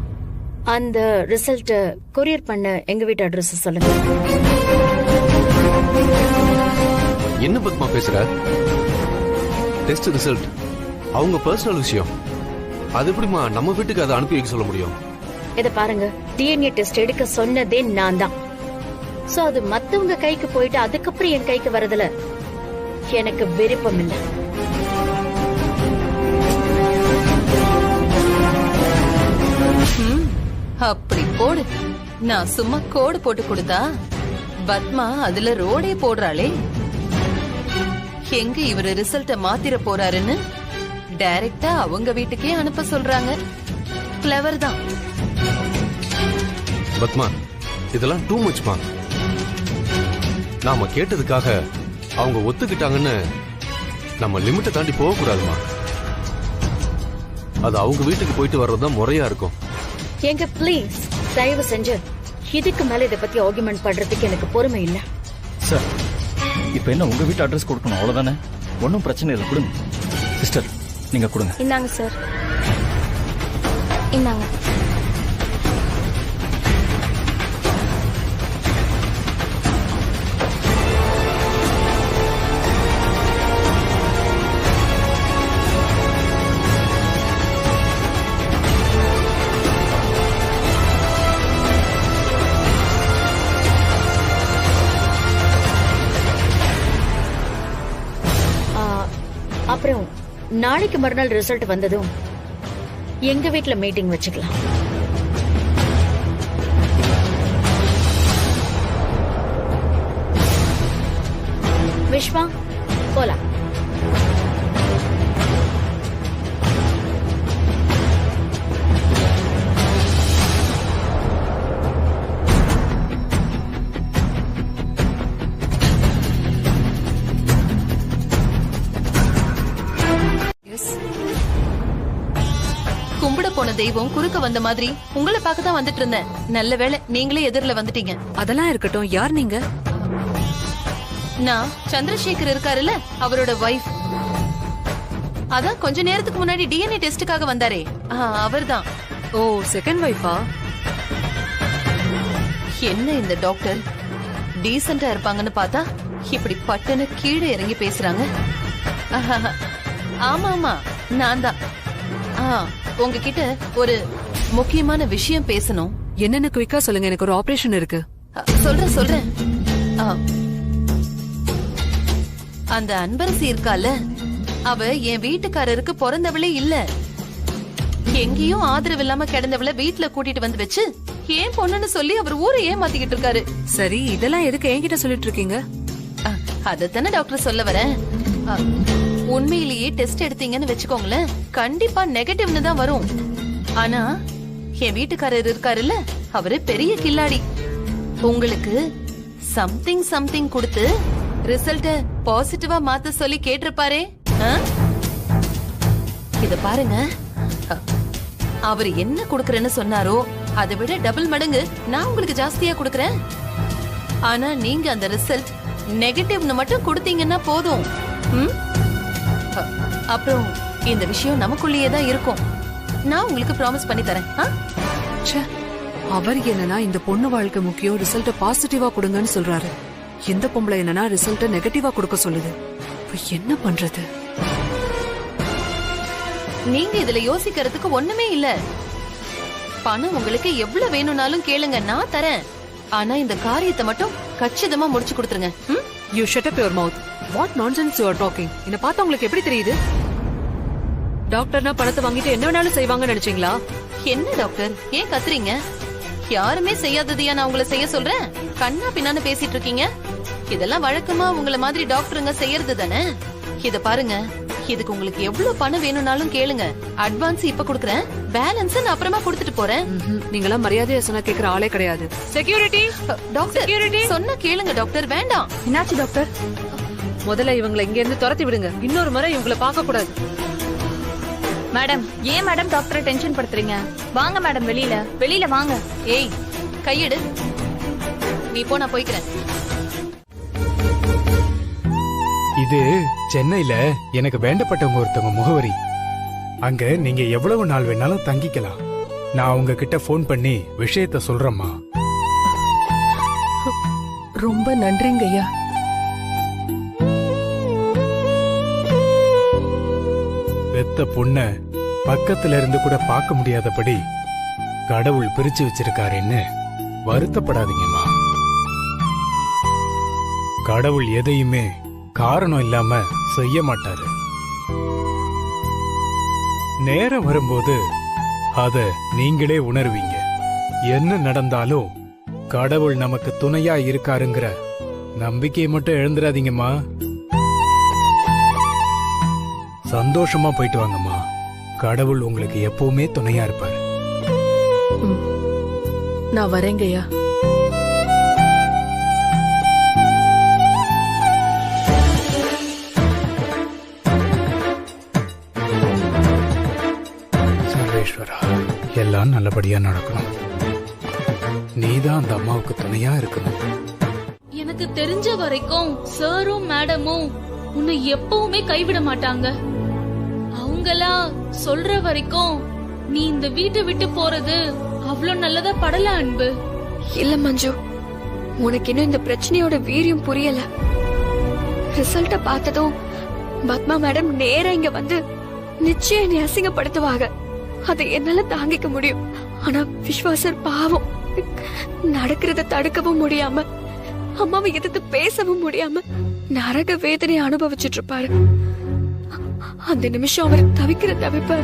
அந்த ரிசல்ட் கொரியர் பண்ண எங்க வீட்டு அட்ரஸ் சொல்லுங்க. என்ன பத்மா பேசுற? டெஸ்ட் ரிசல்ட் அவங்க பர்சனல் விஷயம். அது எப்படிமா நம்ம வீட்டுக்கு அதை அனுப்பி வைக்க சொல்ல முடியும்? இத பாருங்க, டிஎன்ஏ டெஸ்ட் எடுக்க சொன்னதே நான் தான். சோ அது மத்தவங்க கைக்கு போயிட்டு அதுக்கப்புறம் என் கைக்கு வரதுல எனக்கு விருப்பம் இல்லை. அப்படி போடு. நான் சும்மா கோடு போட்டு கொடுத்தா பத்மா அதுல ரோடே போடுறாளே. எங்க இவரு ரிசல்ட்ட மாத்திர போறாருன்னு டைரக்டா அவங்க வீட்டுக்கே அனுப்ப சொல்றாங்க. கிளவர் தான். பத்மா, இதெல்லாம் டூ மச்மா. நாம கேட்டதுக்காக அவங்க ஒத்துக்கிட்டாங்கன்னு நம்ம லிமிட்டை தாண்டி போக கூடாதுமா. அது அவங்க வீட்டுக்கு போயிட்டு வர்றதுதான் முறையா இருக்கும். எங்க ப்ளீஸ் தயவு செஞ்சு இதுக்கு மேல இத பத்தி ஆர்குமெண்ட் பண்றதுக்கு எனக்கு பொறுமை இல்ல. சார், இப்போ என்ன உங்க வீட்டு அட்ரஸ் கொடுக்கணும் அவ்வளவுதானே? ஒன்றும் பிரச்சனை இல்லை, கொடுங்க. சிஸ்டர், நீங்க கொடுங்க. இந்தாங்க சார். இந்தாங்க. அப்புறம் நாளைக்கு மறுநாள் ரிசல்ட் வந்ததும் எங்க வீட்ல மீட்டிங் வச்சுக்கலாம். விஷ்வா, போலாம். கும்பிட போன தெய்வம் குறுக்க வந்த மாதிரி உங்களை பார்க்க தான் வந்துட்டு இருந்தேன். நல்ல வேளை நீங்களே எதிரில வந்துட்டீங்க. அதெல்லாம் இருக்கட்டும், யார் நீங்க? நான் சந்திரசேகர் இருக்காருல்ல, அவரோட வைஃப். அதான் கொஞ்ச நேரத்துக்கு முன்னாடி டிஎன்ஏ டெஸ்டுக்காக வந்தாரே, அவர்தான். ஓ, செகண்ட் வைஃபா? என்ன இந்த டாக்டர் டீசென்டா இருப்பாங்கன்னு பார்த்தா இப்படி பட்டுன்னு கீழே இறங்கி பேசுறாங்க. ஆமா ஆமா, நான் தான். உங்ககிட்ட ஒரு முக்கியமான விஷயம் பேசணும். என்னன்னு குயிக்கா சொல்லுங்க, எனக்கு ஒரு ஆபரேஷன் இருக்கு. சொல்றேன். அந்த அன்பரசி இருக்கால, அவ என் வீட்டுக்காரருக்கு பிறந்தவளே இல்ல. எங்கேயும் ஆதரவு இல்லாம கிடந்தவள வீட்டுல கூட்டிட்டு வந்து வச்சு ஏன் பொண்ணுன்னு சொல்லி அவர் ஊரை ஏமாத்திக்கிட்டு இருக்காரு. சரி, இதெல்லாம் எதுக்கு என்கிட்ட சொல்லிட்டு இருக்கீங்க? அதத்தானே டாக்டர் சொல்ல வரேன். உண்மையிலேயே டெஸ்ட் எடுத்தீங்கன்னு வச்சுக்கோங்களேன், கண்டிப்பா நெகட்டிவ்னு தான் வரும். ஆனா என் வீட்டுக்காரர் இருக்காருல்ல, அவரு பெரிய கில்லாடி. உங்களுக்கு சம்திங் கொடுத்து ரிசல்ட்ட பாசிட்டிவா மாத்த சொல்லி கேட்டிருப்பாரே. இத பாருங்க, அவர் என்ன குடுக்கறேன்னு சொன்னாரோ அதை விட டபுள் மடங்கு நான் உங்களுக்கு ஜாஸ்தியா குடுக்கறேன். ஆனா நீங்க அந்த ரிசல்ட் நெகட்டிவ்னு மட்டும் கொடுத்தீங்கன்னா போதும். அப்புறம் இந்த விஷயம் நமக்குள்ளேயே தான் இருக்கும். நான் உங்களுக்கு ப்ராமிஸ் பண்ணி தரேன். அவர் என்னன்னா இந்த பொண்ணு வாழ்க்கை முக்கியம், ரிசல்ட்ட பாசிட்டிவா கொடுங்கன்னு சொல்றாரு. இந்த பொம்பளை என்னன்னா ரிசல்ட்ட நெகட்டிவா கொடுக்க சொல்லுது. என்ன பண்றது? நீங்க இதுல யோசிக்கிறதுக்கு ஒண்ணுமே இல்ல. பணம் உங்களுக்கு எவ்வளவு வேணும்னாலும் கேளுங்க, நான் தரேன். ஆனா இந்த காரியத்தை மட்டும் கச்சிதமா முடிச்சு கொடுத்துருங்க. You shut up your mouth. What nonsense you are talking? என்ன பார்த்தா உங்களுக்கு எப்படி தெரியுது? டாக்டர்னா பணத்தை வாங்கிட்டு என்ன வேணாலும் செய்வாங்கன்னு நினைச்சீங்களா? என்ன டாக்டர், ஏன் கத்துறீங்க? யாருமே செய்யாததையா நான் உங்களை செய்ய சொல்றேன்? கண்ணா பின்னான்னு பேசிட்டு இருக்கீங்க. இதெல்லாம் வழக்கமா உங்களை மாதிரி டாக்டருங்க செய்யறது தானே. இத பாருங்க, இதுக்கு உங்களுக்கு எவ்வளவு பணம் வேணும்னாலும் கேளுங்க. அட்வான்ஸ் இப்ப குடுக்கறேன், பேலன்ஸ் நான் அப்புறமா கொடுத்துட்டு போறேன். நீங்களாம் மரியாதையா சொன்னா கேக்குற ஆளே கிடையாது. செக்யூரிட்டி டாக்டர், சொன்னா கேளுங்க டாக்டர். வேண்டாம். என்னாச்சு டாக்டர்? முதல்ல இவங்களை இங்க இருந்து துரத்தி விடுங்க. இன்னொரு முறை இவங்களை பார்க்க கூடாது. மேடம், ஏன் மேடம் டாக்டரை டென்ஷன் படுத்துறீங்க? வாங்க மேடம், வெளியில வாங்க. ஏய், கையெடு. நீ போ, நான் போய்க்கிறேன். இது சென்னையில எனக்கு வேண்டப்பட்டவங்க ஒருத்தவங்க முகவரி. அங்க நீங்க எவ்வளவு நாள் வேணாலும் தங்கிக்கலாம். நான் உங்ககிட்ட போன் பண்ணி விஷயத்த சொல்றேம்மா. ரொம்ப நன்றிங்க ஐயா. பெத்த பொண்ண பக்கத்துல இருந்து கூட பார்க்க முடியாதபடி கடவுள் பிரிச்சு வச்சிருக்காருன்னு வருத்தப்படாதீங்கம்மா. கடவுள் எதையுமே காரணம் இல்லாம செய்ய மாட்டாரு. நேரம் வரும்போது அத நீங்களே உணர்வீங்க. என்ன நடந்தாலும் கடவுள் நமக்கு துணையா இருக்காருங்கிற நம்பிக்கையை மட்டும் எழுந்துடாதீங்கம்மா. சந்தோஷமா போயிட்டு வாங்கம்மா. கடவுள் உங்களுக்கு எப்பவுமே துணையா இருப்பாரு. நான் வரேங்கய்யா. எல்லாம் நல்லபடியா நடக்கணும். நீதான் அந்த அம்மாவுக்கு துணையா இருக்கணும். எனக்கு தெரிஞ்ச வரைக்கும் சாரும் மேடமும் உன்னை எப்பவுமே கைவிட மாட்டாங்க. அவங்களா சொல்ற வரைக்கும் நீ இந்த வீட்டை விட்டு போறது அவ்வளவு நல்லதா படல அன்பு. இல்ல மஞ்சு, உனக்கு இன்னும் இந்த பிரச்சனையோட வீரியம் புரியல. ரிசல்ட்ட பார்த்ததும் பத்மா மேடம் நேரா இங்க வந்து நிச்சயம் என்னை அசிங்கப்படுத்துவாங்க. அதை என்னால தாங்கிக்க முடியும். ஆனா விஸ்வாசர் பாவம், நடக்கிறத தடுக்கவும் முடியாம, அம்மாவை எதிர்த்து பேசவும் முடியாம நரக வேதனை அனுபவிச்சுட்டு இருப்பாரு. அந்த நிமிஷம் அவர் தவிக்கிற தவிப்ப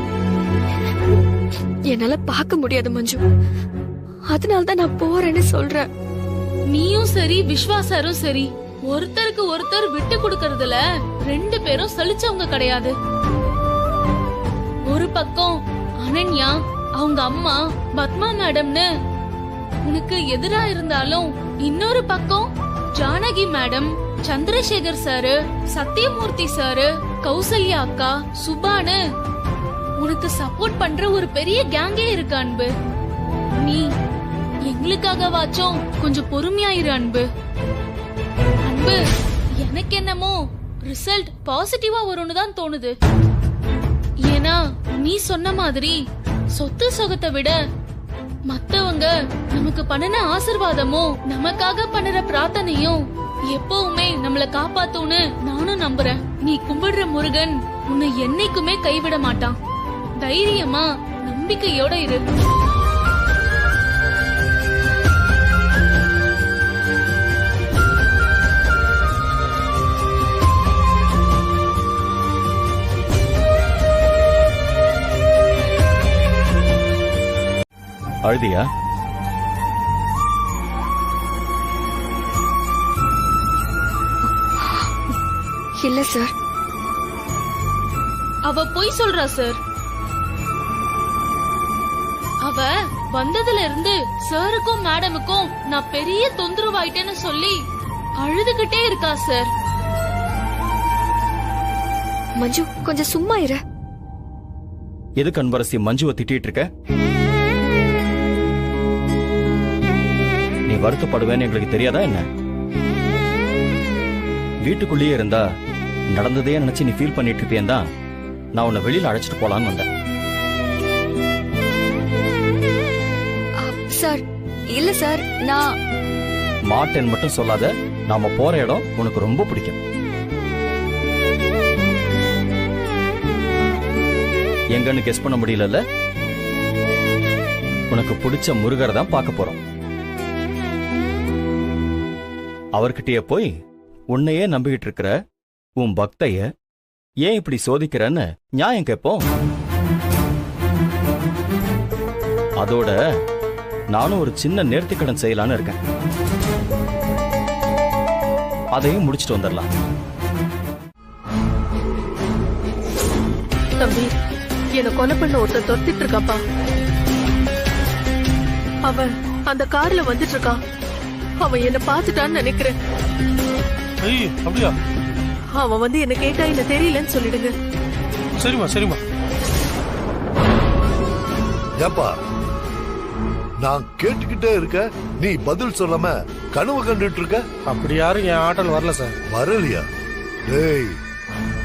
என்னால பார்க்க முடியாது மஞ்சு. அதனால்தான் நான் போறேன்னு சொல்றேன். நீயும் சரி விஸ்வாசரும் சரி, ஒருத்தருக்கு ஒருத்தர் விட்டு கொடுக்கறதுல ரெண்டு பேரும் சலிச்சவங்க கிடையாது. ஒரு பக்கம் அனன்யா, அவங்க அம்மா பத்மா மேடம்னு உனக்கு எதிரா இருந்தாலும், இன்னொரு பக்கம் Janaki madam, Chandrasekhar sir, Sathyamoorthy sir, Kausalya அக்கா, சுபானு உனக்கு சப்போர்ட் பண்ற ஒரு பெரிய கேங்கே இருக்கு அன்பு. நீ எங்களுக்காகவாச்சும் கொஞ்சம் பொறுமையாயிரு அன்பு. அன்பு, எனக்கு என்னமோ ரிசல்ட் பாசிட்டிவா வரும்னு தான் தோணுது. ஏன்னா நீ சொன்ன மாதிரி சொத்து சொகத்தை விட மத்தவங்க நமக்கு பண்ணின ஆசீர்வாதமும் நமக்காக பண்ணுற பிரார்த்தனையும் எப்பவுமே நம்மள காப்பாத்தும்னு நானும் நம்புறேன். நீ கும்பிடுற முருகன் உன்னை என்னைக்குமே கைவிட மாட்டான். தைரியமா நம்பிக்கையோட இரு. அழுதியா? இல்ல சார். அவ பொய் சொல்றா சார். அவ வந்ததுல இருந்து சாருக்கும் மேடமுக்கும் நான் பெரிய தொந்தரவாயிட்டேன்னு சொல்லி அழுதுகிட்டே இருக்கா சார். மஞ்சு கொஞ்சம் சும்மா இரு. எதுக்கு அன்பரசி மஞ்சுவை திட்டிட்டு இருக்க? நீ வருத்தப்படுவேன்னு எங்களுக்கு தெரியாதா என்ன? வீட்டுக்குள்ளேயே இருந்தா நடந்ததே நினைச்சு நீ ஃபீல் பண்ணிட்டு இருப்பேன் தான் நான் உன்னை வெளியில அழைச்சிட்டு போலான்னு வந்தேன். சார் இல்ல சார், நான் மாட்டேன் மட்டும் சொல்லாத. நாம போற இடம் உனக்கு ரொம்ப பிடிக்கும். எங்கன்னு கெஸ் பண்ண முடியல. உனக்கு பிடிச்ச முருகரை தான் பார்க்க போறோம். அவர்கிட்டயே போய் உன்னையே நம்பிக்கிட்டு இருக்கிற உன் பக்தைய ஏன் இப்படி சோதிக்கிறன்னு நியாயம் கேட்போம். அதோட நானும் ஒரு சின்ன நேர்த்திக்கடன் செய்யலான்னு இருக்கேன். அதையும் முடிச்சிட்டு வந்துடலாம். தம்பி, என்ன கொலை பண்ண ஒருத்தர் தொத்திட்டு இருக்காப்பா. அவன் அந்த கார்ல வந்துட்டு இருக்கான். அவன் என்ன பாத்துட்டான்னு நினைக்கிறேன். அப்படியா? அவன் வந்து என்ன கேட்டா என்ன தெரியலன்னு சொல்லிடுங்க. சரிமா சரிமா. ஏப்பா, நான் கேட்டுக்கிட்டே இருக்க, நீ பதில் சொல்லாம கனவு கண்டுட்டு இருக்க. அப்படி யாரும் என் ஆட்டல் வரல சார். வரலையா? டேய்,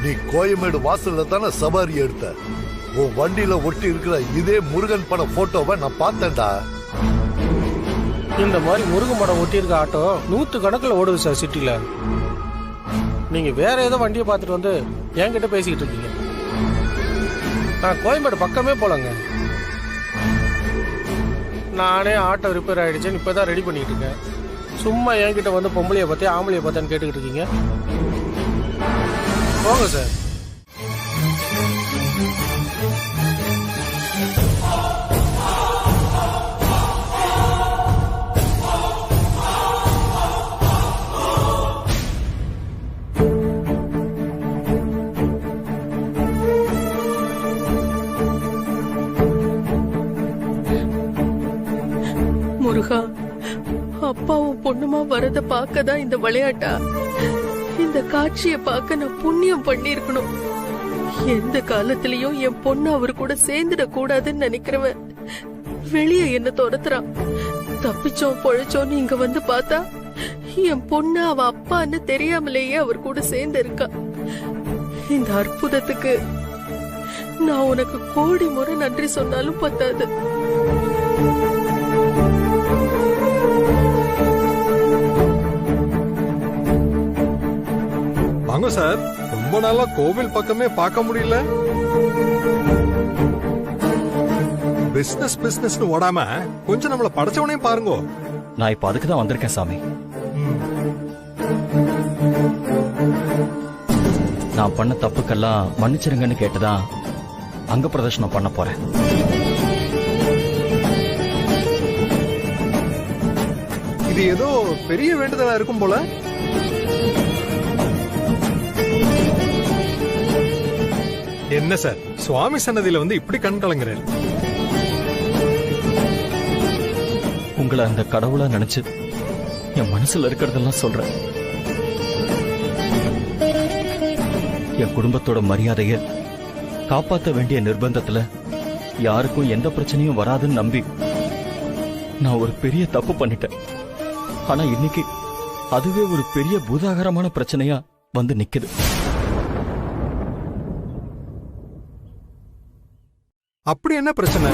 நீ கோயமேடு வாசல்ல தானே சவாரி எடுத்த. உன் வண்டியில ஒட்டி இருக்கிற இதே முருகன் பட போட்டோவை நான் பார்த்தேன்டா. இந்த மாதிரி முருகன் படம் ஒட்டி இருக்க ஆட்டோ 100 கணக்குல ஓடுது சார் சிட்டில. நீங்க வேற ஏதோ வண்டியை பார்த்துட்டு வந்து என்கிட்ட பேசிக்கிட்டு இருக்கீங்க. நான் கோயம்பேடு பக்கமே போலங்க. நானே ஆட்டோ ரிப்பேர் ஆயிடுச்சுன்னு இப்பதான் ரெடி பண்ணிட்டு இருக்கேன். சும்மா என்கிட்ட வந்து பொம்பளைய பத்தி ஆம்பளைய பார்த்தான்னு கேட்டுக்கிட்டு இருக்கீங்க. போங்க சார். முருகா, அப்பாவும் பொண்ணுமா வரத பார்க்கதான் இந்த விளையாட்டா? இந்த காட்சியை பார்க்க நான் புண்ணியம் பண்ணிருக்கணும். எந்த காலத்திலயும் என் பொண்ணு அவரு கூட சேர்ந்துட கூடாதுன்னு நினைக்கிறவன் வெளியே என்ன துரத்துறான். தப்பிச்சோம் பொழைச்சோன்னு இங்க வந்து பார்த்தா என் பொண்ணு அவ அப்பான்னு தெரியாமலேயே அவர் கூட சேர்ந்து இருக்கா. இந்த அற்புதத்துக்கு நான் உனக்கு கோடி முறை நன்றி சொன்னாலும் பத்தாது. வாங்க சார், ரொம்ப நாளா கோவில் பக்கமே பார்க்க முடியல. பிசினஸ் பிசினஸ் ஓடாம கொஞ்சம் நம்மள படைச்சவனையும் பாருங்க. நான் இப்ப அதுக்கு தான் வந்திருக்கேன் சாமி. நான் பண்ண தப்புக்கெல்லாம் மன்னிச்சிருங்கன்னு கேட்டுதான் அங்க பிரதர்ஷனம் பண்ண போறேன். இது ஏதோ பெரிய வேண்டுதலா இருக்கும் போல. என்ன சார், சுவாமி சன்னதியில வந்து இப்படி கண் கலங்குறேன்? உங்களை அந்த கடவுளா நினைச்சு என் மனசுல இருக்கிறதெல்லாம் சொல்றேன். என் குடும்பத்தோட மரியாதைய காப்பாற்ற வேண்டிய நிர்பந்தத்துல யாருக்கும் எந்த பிரச்சனையும் வராதுன்னு நம்பி நான் ஒரு பெரிய தப்பு பண்ணிட்டேன். ஆனா இன்னைக்கு அதுவே ஒரு பெரிய பூதாகரமான பிரச்சனையா வந்து நிக்குது. அப்படி என்ன பிரச்சனை?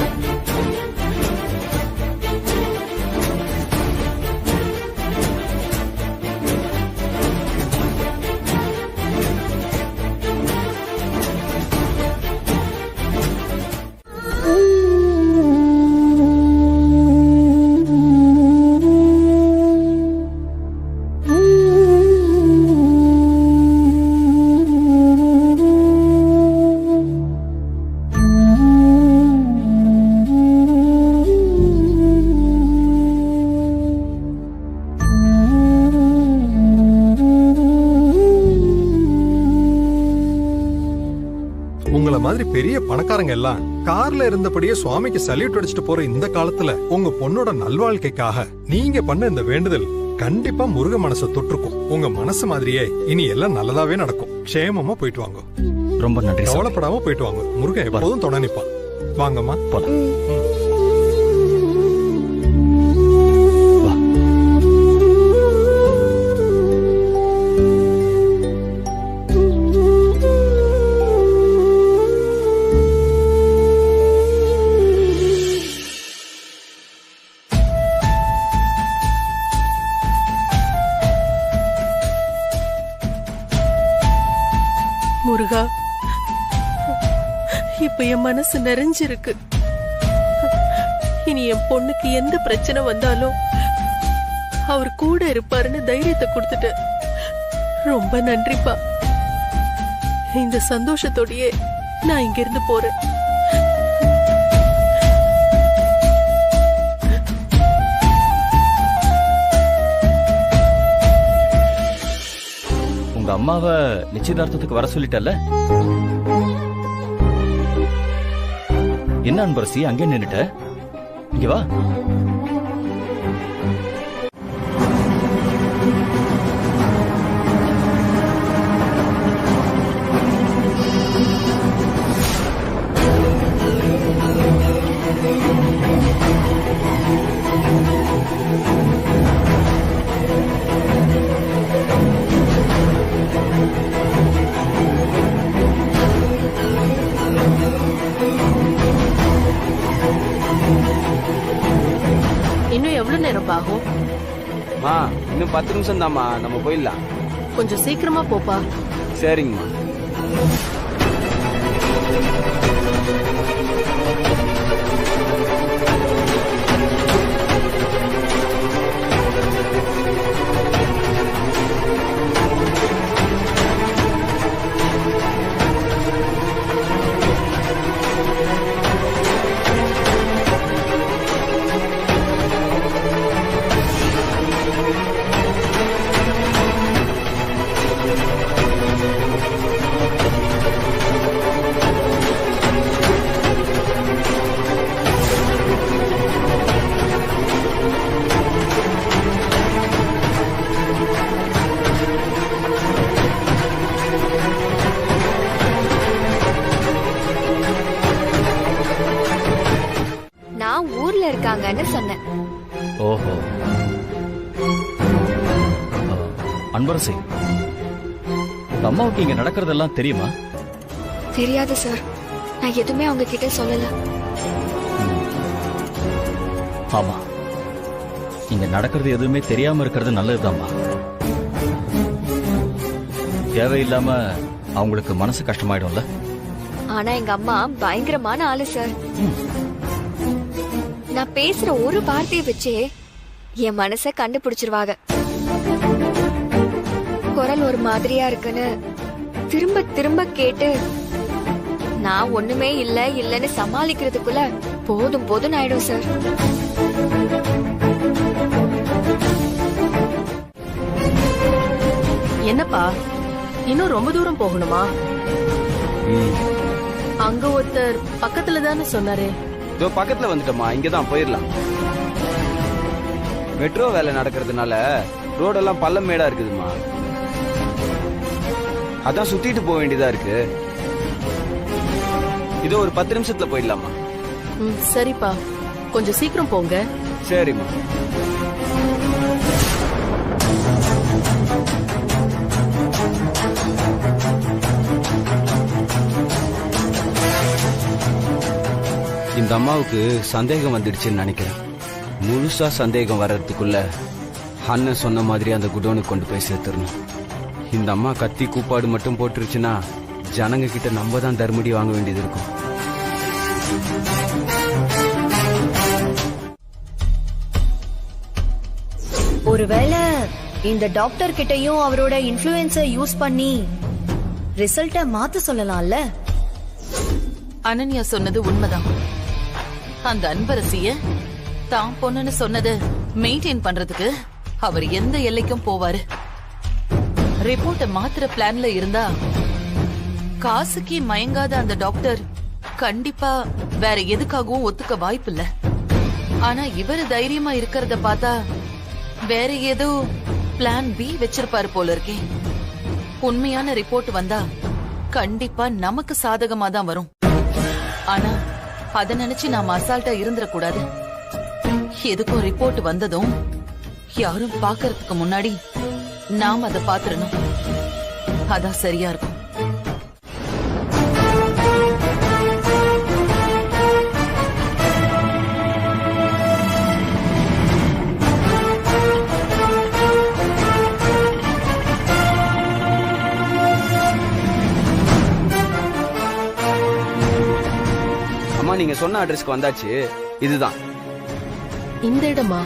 மாதிரி பெரிய பணக்காரங்க எல்லாம் கார்ல இருந்தபடியே சுவாமிக்கு சல்யூட் அடிச்சுட்டு போற இந்த காலத்துல உங்க பொண்ணோட நல்வாழ்க்கைக்காக நீங்க பண்ண இந்த வேண்டுதல் கண்டிப்பா முருக மனசை தொற்றுக்கும். உங்க மனசு மாதிரியே இனி எல்லாம் நல்லதாவே நடக்கும். க்ஷேமமா போயிட்டு வாங்க. ரொம்ப நன்றி. கவலைப்படாம போயிட்டு வாங்க. முருகன் எப்போதும் துணை நிப்பான். வாங்கம்மா போலாம். முருகா, இப்ப என் மனசு நிறைஞ்சிருக்கு. இனி என் பொண்ணுக்கு எந்த பிரச்சனை வந்தாலும் அவர் கூட இருப்பாருன்னு தைரியத்தை கொடுத்துட்டு ரொம்ப நன்றிப்பா. இந்த சந்தோஷத்தோடயே நான் இங்க இருந்து போறேன். உங்க அம்மாவை நிச்சயதார்த்தத்துக்கு வர சொல்லிட்டல்ல? என்ன அன்பரசி அங்கே நின்னுட்ட? இங்க வா. இன்னும் எவ்வளவு நேரம் ஆகும்? இன்னும் 10 நிமிஷம் தாம்மா, நம்ம போயிடலாம். கொஞ்சம் சீக்கிரமா போப்பா. சரிங்கம்மா. நான் ஊர்ல இருக்காங்கன்னு சொன்னேன். ஓஹோ. அன்பரசி, உங்க அம்மாவுக்கு இங்க நடக்கிறதெல்லாம் தெரியுமா? தெரியாது சார். நான் எதுவுமே அவங்க கிட்ட சொல்லல. ஆமா, இங்க நடக்கிறது எதுவுமே தெரியாம இருக்கிறது நல்லதுதாம்மா. தேவையில்லாம அவங்களுக்கு மனசு கஷ்டமாயிடும்ல. ஆனா எங்க அம்மா பயங்கரமான ஆளு சார். நான் பேசுற ஒரு வார்த்தையை வச்சே என் மனச கண்டுபிடிச்சிருவாங்க. குரல் ஒரு மாதிரியா இருக்குன்னு திரும்ப திரும்ப கேட்டு நான் ஒண்ணுமே இல்லன்னு சமாளிக்கிறதுக்குள்ள போதும் போதும் ஆயிடும் சார். என்னப்பா, இன்னும் ரொம்ப தூரம் போகணுமா? அங்க ஒருத்தர் பக்கத்துல தானே சொன்னாரு. இதோ பக்கத்துல வந்துட்டோமா, இங்கதான் போயிடலாம். மெட்ரோ வேலை நடக்கிறதுனால ரோடெல்லாம் பள்ளம் மேடா இருக்குதுமா, அதான் சுத்திட்டு போக வேண்டியதா இருக்கு. இதோ ஒரு 10 நிமிஷத்துல போயிடலாமா? சரிப்பா, கொஞ்சம் சீக்கிரம் போங்க. சரிம்மா. இந்த அம்மாவுக்கு சந்தேகம் வந்துடுச்சுன்னு நினைக்கிறேன். முழுசா சந்தேகம் வர்றதுக்குள்ள அண்ணன் சொன்ன மாதிரி அந்த குடோனுக்கு கொண்டு போய் சேர்த்துடணும். இந்த அம்மா கத்தி கூப்பாடு மட்டும் போட்டுருச்சுன்னா ஜனங்க கிட்ட நம்ம தான் தர்மடி வாங்க வேண்டியது இருக்கும். ஒருவேளை இந்த டாக்டர் கிட்டயும் அவரோட இன்ஃப்ளூயன்ஸை யூஸ் பண்ணி ரிசல்ட்ட மாத்த சொல்லலாம்ல. அனன்யா சொன்னது உண்மைதான். அந்த அன்பரசிய தான் பொண்ணுன்னு சொன்னது மெயின்டைன் பண்றதுக்கு அவர் எந்த எல்லைக்கும் போவாரு. ரிப்போர்ட்ட மாத்திர பிளான்ல இருந்தா காசுக்கு மயங்காத அந்த டாக்டர் கண்டிப்பா வேற எதுக்காகவும் ஒத்துக்க வாய்ப்பில்ல. ஆனா இவரு தைரியமா இருக்கிறத பார்த்தா வேற ஏதோ பிளான் பி வச்சிருப்பாரு போல இருக்கே. உண்மையான ரிப்போர்ட் வந்தா கண்டிப்பா நமக்கு சாதகமா தான் வரும். ஆனா அத நினைச்சு நாம அசால்ட்டா இருந்துடக்கூடாது. எதுக்கும் ரிப்போர்ட் வந்ததும் யாரும் பாக்கறதுக்கு முன்னாடி நாம் அதை பாத்துறணும். அதான் சரியா இருக்கும். அம்மா, நீங்க சொன்ன அட்ரஸ்க்கு வந்தாச்சு. இதுதான் இந்த இடமா?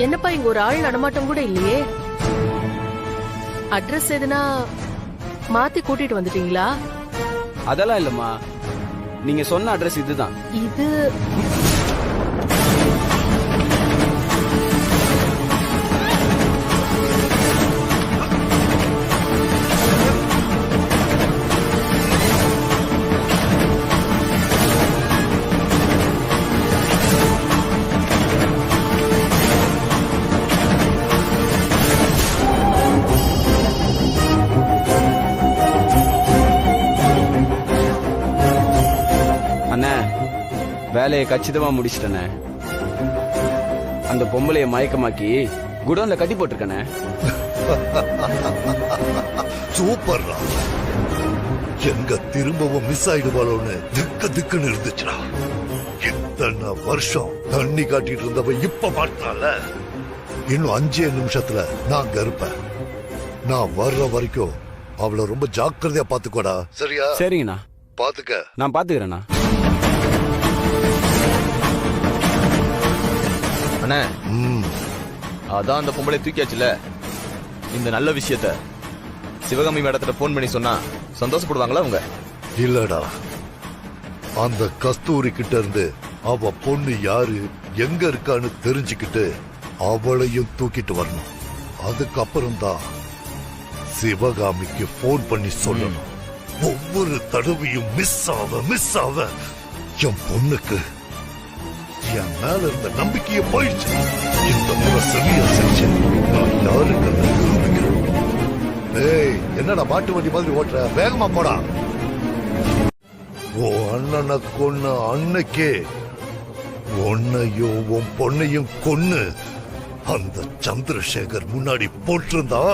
என்னப்பா இங்க ஒரு ஆள் நடமாட்டம் கூட இல்லையே. அட்ரஸ் எதுனா மாத்தி கூட்டிட்டு வந்துட்டீங்களா? அதெல்லாம் இல்லம்மா, நீங்க சொன்ன அட்ரஸ் இதுதான். இது வேலையை கச்சிதமா முடிச்சிட்டனே. அந்த பொம்பளைய மயக்கமாக்கி குடோன்ல கட்டி போட்டிருக்கனே. சூப்பர். எங்க திரும்பவும் மிஸ் ஆயிடுவாளோன்னு திக்கு திக்குன்னு இருந்துச்சுடா. இத்தனை வருஷம் தண்ணி காட்டிட்டு இருந்தவ இப்ப மாட்டால. இன்னும் 5 நிமிஷத்துல நான் அங்க இருப்பேன். நான் வர்ற வரைக்கும் அவளை ரொம்ப ஜாக்கிரதையா பாத்துக்கோடா. சரியா? சரிங்கண்ணா. பாத்துக்க. நான் பாத்துக்கிறேண்ணா. அண்ணே, அதான் அந்த பொம்பளை தூக்கியாச்சுல. இந்த நல்ல விஷயத்த சிவகாமி மேடத்திட்ட போன் பண்ணி சொன்னா சந்தோஷப்படுவாங்களா அவங்க? இல்லடா, அந்த கஸ்தூரி கிட்ட இருந்து அவ பொண்ணு யாரு எங்க இருக்கான்னு தெரிஞ்சுக்கிட்டு அவளையும் தூக்கிட்டு வரணும். அதுக்கப்புறம் தான் சிவகாமிக்கு போன் பண்ணி சொல்லணும். ஒவ்வொரு தடவையும் மிஸ் ஆக என் பொண்ணுக்கு என் மேல இருந்த நம்பிக்கையை போயிடுச்சு. இந்த முறை சரியா செஞ்சேன். நான் யாருக்கு நிரூபிக்கிறேன். ஏய், என்னடா மாட்டு வண்டி மாதிரி ஓட்டுற? வேகமா போடா. ஓ அண்ணனை கொன்ன அன்னைக்கே உன்னையும் உன் பொண்ணையும் கொன்னு அந்த சந்திரசேகர் முன்னாடி போட்டிருந்தா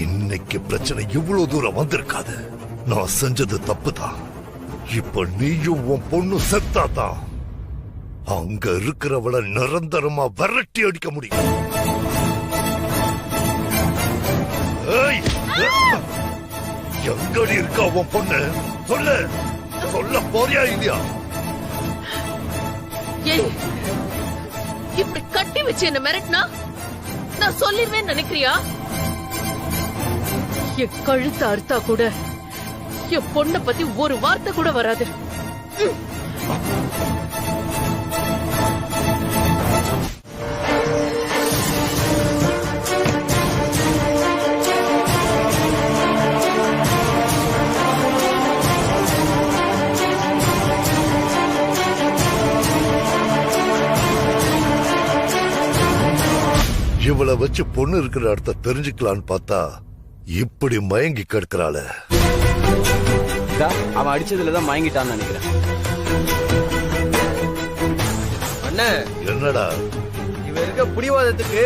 இன்னைக்கு பிரச்சனை இவ்வளவு தூரம் வந்திருக்காது. நான் செஞ்சது தப்புதான். இப்ப நீயும் உன் பொண்ணு செத்தாதான் அங்க இருக்கிறவளை நிரந்தரமா விரட்டி அடிக்க முடியும். எங்கடி இருக்கா உன் பொண்ணு? சொல்ல போறியா இல்லையா? ஏய், இப்படி கட்டி வச்சு என்ன மிரட்டினா நான் சொல்லிருவேன்னு நினைக்கிறியா? என் கழுத்து அறுத்தா கூட என் பொண்ணை பத்தி ஒரு வார்த்தை கூட வராது. இவளை வச்சு பொண்ணு இருக்கிற இடத்த தெரிஞ்சுக்கலான்னு பார்த்தா இப்படி மயங்கி கிடக்கிறாள. அவன் அடிச்சதுலதான் மயங்கிட்டான்னு நினைக்கிறேன். அண்ணே, என்னடா இவ இருக்க புடிவாதத்துக்கு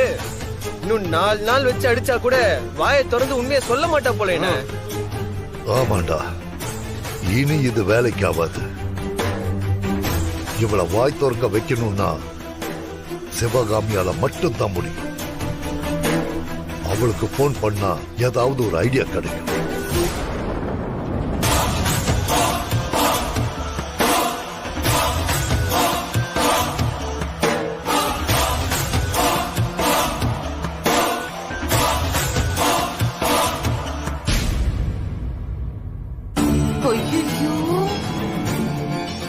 இன்னும் 4 நாள் வச்சு அடிச்சா கூட வாயை திறந்து உண்மையை சொல்ல மாட்டா போல. என்ன? ஆமாண்டா, இனி இது வேலைக்கு ஆகாது. இவளை வாய் திறக்க வைக்கணும்னா சிவகாமியால மட்டும் தான் முடியும். அவளுக்கு போன் பண்ணா ஏதாவது ஒரு ஐடியா கிடைக்கும்.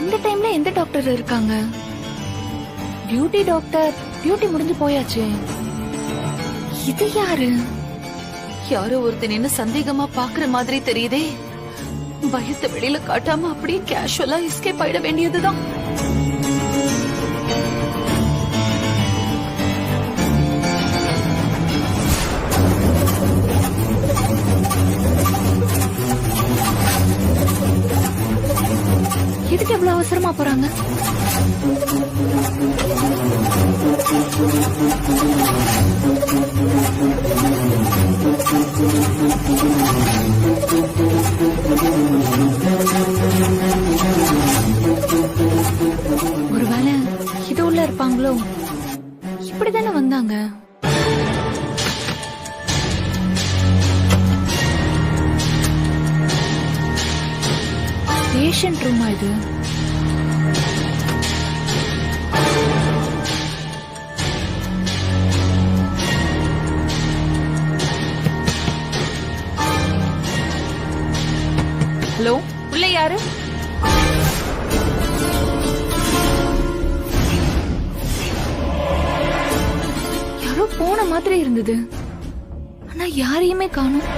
இந்த டைம்ல எந்த டாக்டர் இருக்காங்க? பியூட்டி டாக்டர் டியூட்டி முடிஞ்சு போயாச்சு. இது யாரு? யாரோ ஒருத்தன் என்ன சந்தேகமா பாக்குற மாதிரி தெரியுதே. பயத்தை வெளியில காட்டாம அப்படியே கேஷுவலா எஸ்கேப் ஆயிட வேண்டியதுதான். எதுக்கு எவ்வளவு அவசரமா போறாங்க? ஒருவேளை இது உள்ள இருப்பாங்களோ? இப்படிதானே வந்தாங்க. பேஷண்ட் ரூமா இது? ஹலோ, உள்ள யாரு? யாரோ போன மாதிரி இருந்தது, ஆனா யாரையுமே காணோம்.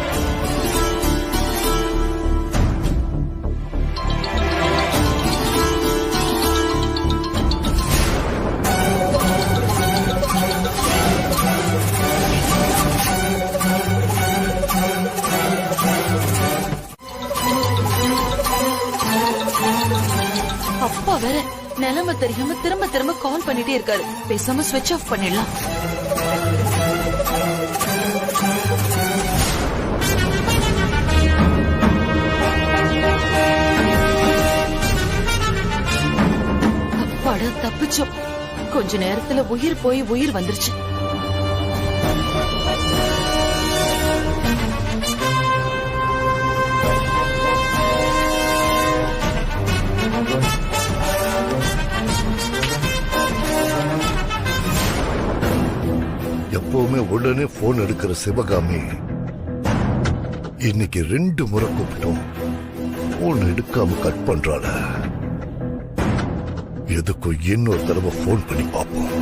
அப்பா வேற நிலைமை தெரியாம திரும்ப திரும்ப கால் பண்ணிட்டே இருக்காரு. பேசாம ஸ்விட்ச் ஆஃப் பண்ணிடலாம். அப்பாடா, தப்பிச்சோம். கொஞ்ச நேரத்துல உயிர் போய் உயிர் வந்துருச்சு. எப்பவுமே உடனே போன் எடுக்கிற சிவகாமி இன்னைக்கு 2 முறை கூப்பிட்டோம், போன் எடுக்காம கட் பண்றாள. எதுக்கும் இன்னொரு தடவை போன் பண்ணி பார்ப்போம்.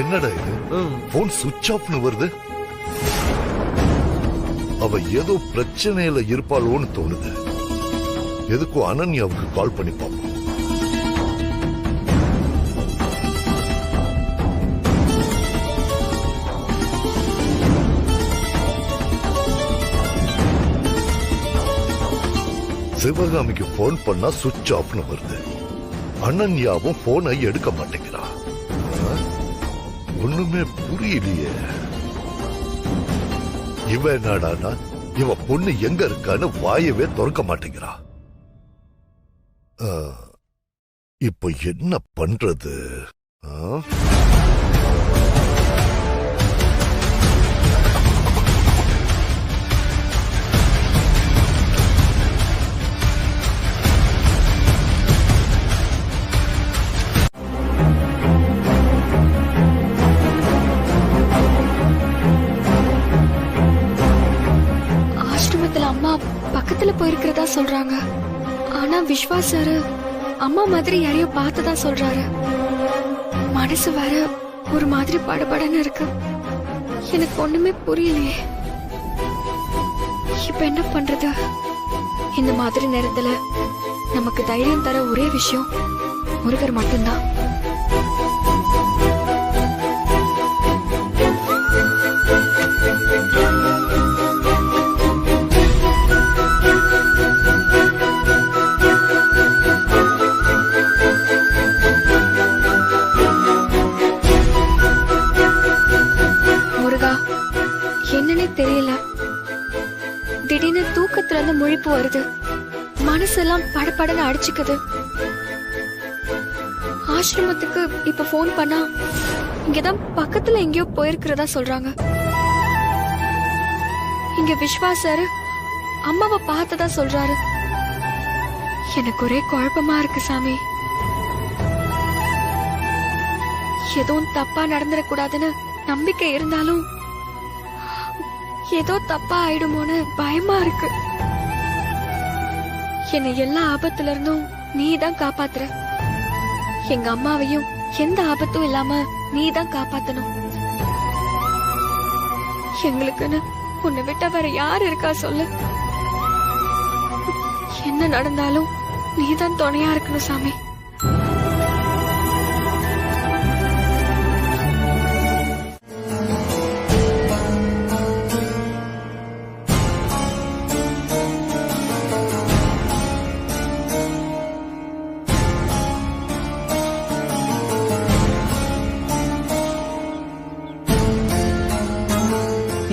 என்னடா இது, போன் சுவிட்ச் ஆஃப்னு வருது. அவ ஏதோ பிரச்சனையில இருப்பாளோன்னு தோணுது. எதுக்கும் அனன்யாவுக்கு கால் பண்ணி பார்ப்போம். சிவகாமிக்கு போன் பண்ணா சுவிட்ச் ஆஃப்னு வருது. அனன்யாவும் போனை எடுக்க மாட்டேங்கிறா. ஒண்ணுமே புரியலையே. இவ என்னடானா இவ பொண்ணு எங்க இருக்கான்னு வாயவே திறக்க மாட்டேங்கிறா. இப்ப என்ன பண்றது? அம்மா பக்கத்துல போயிருக்கிறதா சொல்றாங்க. ஆனா விஸ்வாஸ் சார் அம்மா மாதிரி யாரையோ பார்த்ததா சொல்றாரு. மனசு வேற ஒரு மாதிரி படபடன்னு இருக்கு. எனக்கு ஒண்ணுமே புரியலையே. இப்ப என்ன பண்றது? இந்த மாதிரி நேரத்துல நமக்கு தைரியம் தர ஒரே விஷயம் முருகர் மட்டும்தான். தெரியல, திடீர்னு தூக்கத்துல இருந்து முழிப்பு வருது. மனசெல்லாம் படபடன்னு அடிச்சுக்குது. ஆசிரமத்துக்கு இப்ப போன் பண்ணா இங்கதான் பக்கத்துல எங்கேயோ போயிருக்கிறதா சொல்றாங்க. இங்க விஸ்வாஸ் சார் அம்மாவை பார்த்ததா சொல்றாரு. எனக்கு ஒரே குழப்பமா இருக்கு சாமி. எதுவும் தப்பா நடந்துடக்கூடாதுன்னு நம்பிக்கை இருந்தாலும் ஏதோ தப்பா ஆயிடுமோன்னு பயமா இருக்கு. என்னை எல்லா ஆபத்துல இருந்தும் நீ தான் காப்பாத்துற. எங்க அம்மாவையும் எந்த ஆபத்தும் இல்லாம நீ தான் காப்பாத்தணும். எங்களுக்குன்னு உன்னை விட்ட வேற யாரு இருக்கா சொல்லு. என்ன நடந்தாலும் நீ தான் துணையா இருக்கணும் சாமி.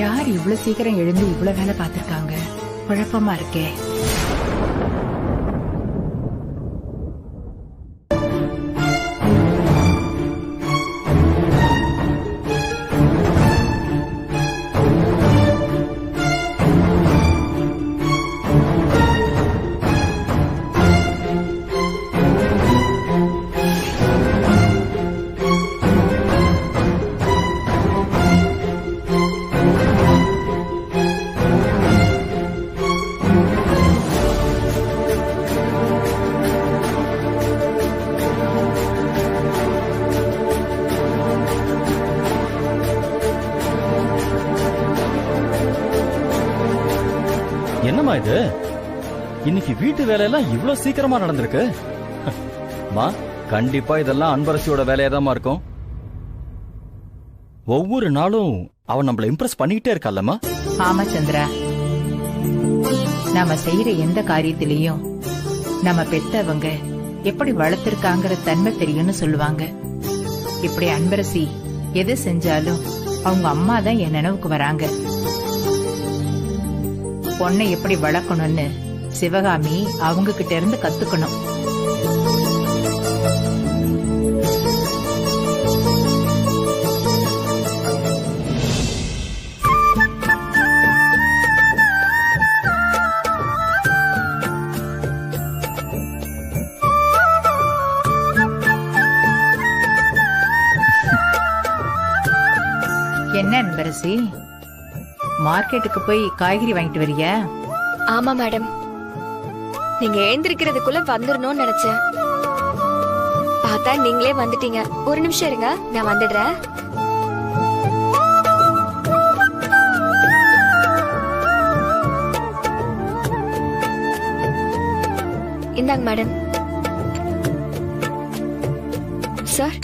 யார் இவ்வளவு சீக்கிரம் எழுந்து இவ்வளவு வேலை பார்த்திருக்காங்க? குழப்பமா இருக்கே. என்னம்மா இது? இன்னைக்கு வீட்டு வேலையெல்லாம் இவ்வளவு சீக்கிரமா நடந்திருக்கு. மா, கண்டிப்பா இதெல்லாம் அன்பரசியோட வேலையாதான் இருக்கும். ஒவ்வொரு நாளும் அவன் நம்மள இம்ப்ரெஸ் பண்ணிக்கிட்டே இருக்கால்லம்மா. ஆமா சந்திரா, நாம செய்யற எந்த காரியத்திலையும் நம்ம பெத்தவங்க எப்படி வளர்த்திருக்காங்கிற தன்மை தெரியும்னு சொல்லுவாங்க. இப்படி அன்பரசி எது செஞ்சாலும் அவங்க அம்மா தான் என் நினைவுக்கு வராங்க. பொண்ணை எப்படி வளர்க்கணும்னு சிவகாமி அவங்க கிட்ட இருந்து கத்துக்கணும். என்ன அன்பரசி, மார்க்கெட்டுக்கு போய் காய்கறி வாங்கிட்டு வரியா? ஆமா மேடம், நீங்க எழுந்திருக்கிறதுக்குள்ள வந்துடணும்னு நினைச்சேன். பார்த்தா நீங்களே வந்துட்டீங்க. ஒரு நிமிஷம் இருங்க, நான் வந்துடுறேன். இந்தாங்க மேடம். சார்,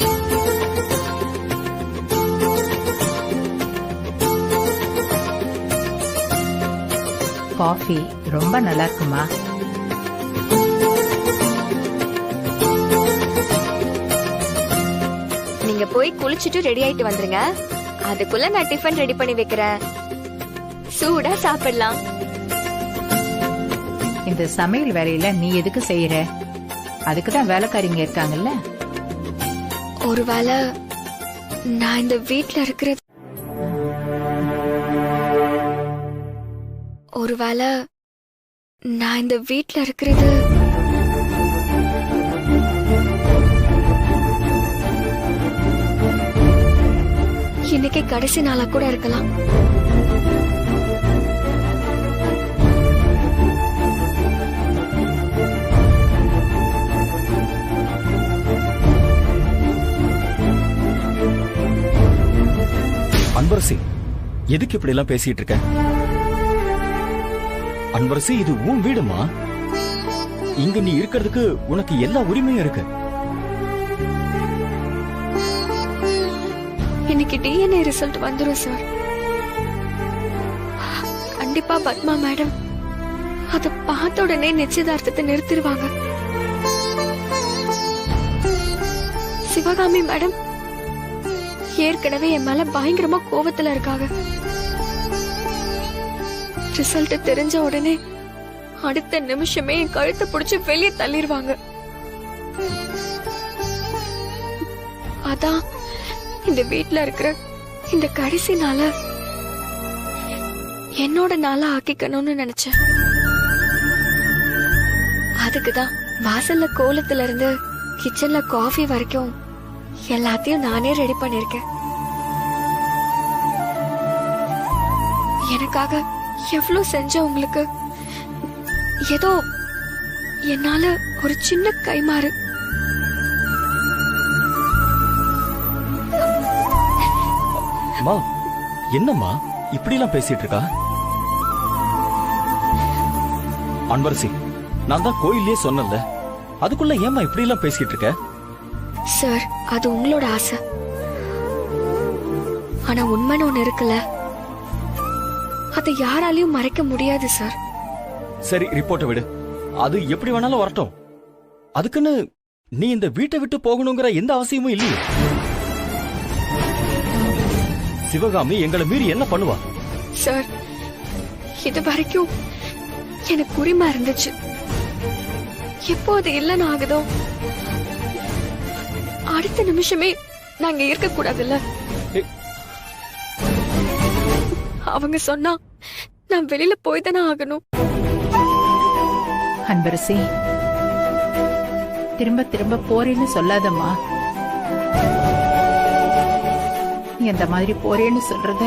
காஃபி ரொம்ப நல்லா இருக்குமா? நீங்க போய் குளிச்சுட்டு ரெடி ஆயிட்டு வந்துருங்க. அதுக்குள்ள நான் டிஃபன் ரெடி பண்ணி வைக்கிறேன். சூடா சாப்பிடலாம். இந்த சமையல் வேலையில நீ எதுக்கு செய்யற? அதுக்குதான் வேலைக்காரிங்க இருக்காங்கல்ல. ஒருவேளை நான் இந்த வீட்ல இருக்கிறது இன்னைக்கு கடைசி நாளா கூட இருக்கலாம். அன்பரசி, எதுக்கு இப்படி எல்லாம் பேசிட்டு இருக்க? அன்பரசி, இது உன் வீடுமா. இங்க நீ இருக்கிறதுக்கு உனக்கு எல்லா உரிமையும் இருக்கு. இன்னைக்கு டிஎன்ஏ ரிசல்ட் வந்துரும் சார். கண்டிப்பா பத்மா மேடம் அத பார்த்த உடனே நிச்சயதார்த்தத்தை நிறுத்திடுவாங்க. சிவகாமி மேடம் ஏற்கனவே என் மேல பயங்கரமா கோவத்துல இருக்காங்க. ரிசல்ட் தெரிஞ்ச உடனே அடுத்த நிமிஷமே என் கழுத்தை பிடிச்சு வெளியே தள்ளிடுவாங்க. அதான் இந்த வீட்ல இருக்கிற இந்த கடைசி நாள என்னோட நாளா ஆக்கிக்கணும்னு நினைச்சேன். அதுக்குதான் வாசல்ல கோலத்துல இருந்து கிச்சன்ல காஃபி வரைக்கும் எல்லாத்தையும் நானே ரெடி பண்ணிருக்கேன். எனக்காக எவ்வளவு செஞ்ச உங்களுக்கு ஏதோ என்னால ஒரு சின்ன கைமாறு. அம்மா என்னம்மா இப்படி எல்லாம் பேசிட்டு இருக்கா? அன்பரசி, நான் தான் கோயிலே சொன்னல, அதுக்குள்ள ஏமா இப்படி எல்லாம் பேசிட்டு இருக்க? சார், அது உங்களோட ஆசை. ஆனா உண்மைன்னு ஒண்ணு இருக்குல்ல, அதை யாராலையும் மறைக்க முடியாது சார். சரி, ரிப்போர்ட்டை விடு. அது எப்படி வேணாலும் வரட்டும். அதுக்குன்னு நீ இந்த வீட்டை விட்டு போகணுங்கிற எந்த அவசியமும் இல்லையே. சிவகாமி எங்களை மீறி என்ன பண்ணுவா? சார், இது வரைக்கும் எனக்கு உரிமை இருந்துச்சு. எப்போ அது இல்லைன்னு ஆகுதோ அடுத்த நிமிஷமே நாங்க இருக்க கூடாதுல்ல. அவங்க சொன்னா நான் வெளியில போய் தானே ஆகணும். அன்பரசி, திரும்ப திரும்ப போறேன்னு சொல்லாதம்மா. இந்த மாதிரி போறேன்னு சொல்றத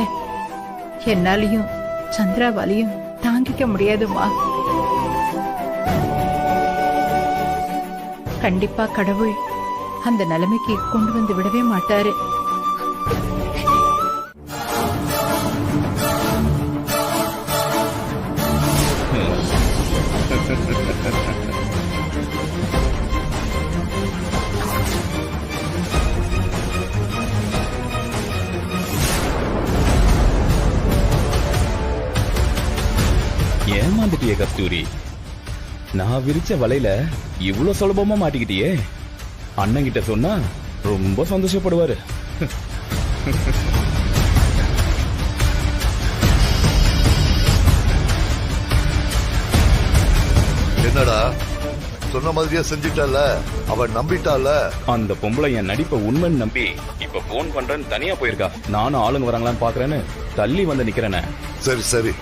என்னாலையும் சந்திராவாலையும் தாங்கிக்க முடியாதுமா. கண்டிப்பா கடவுள் அந்த நிலைமைக்கு கொண்டு வந்து விடவே மாட்டாரு. ஏமாந்துட்டியே கஸ்தூரி, நான் விரிச்ச வலையில இவ்வளவு சுலபமா மாட்டிக்கிட்டியே. அண்ணன் கிட்ட சொன்னா ரொம்ப சந்தோஷப்படுவாரு. என்னடா சொன்ன மாதிரியா செஞ்சிட்டால, அவன் நம்பிட்டால. அந்த பொம்பளை என் நடிப்பை உண்மைன்னு நம்பி இப்ப போன் பண்றேன்னு தனியா போயிருக்கா. நானும் ஆளுங்க வராங்களான்னு பாக்குறேன்னு தள்ளி வந்து நிக்கிறேன். சரி சரி,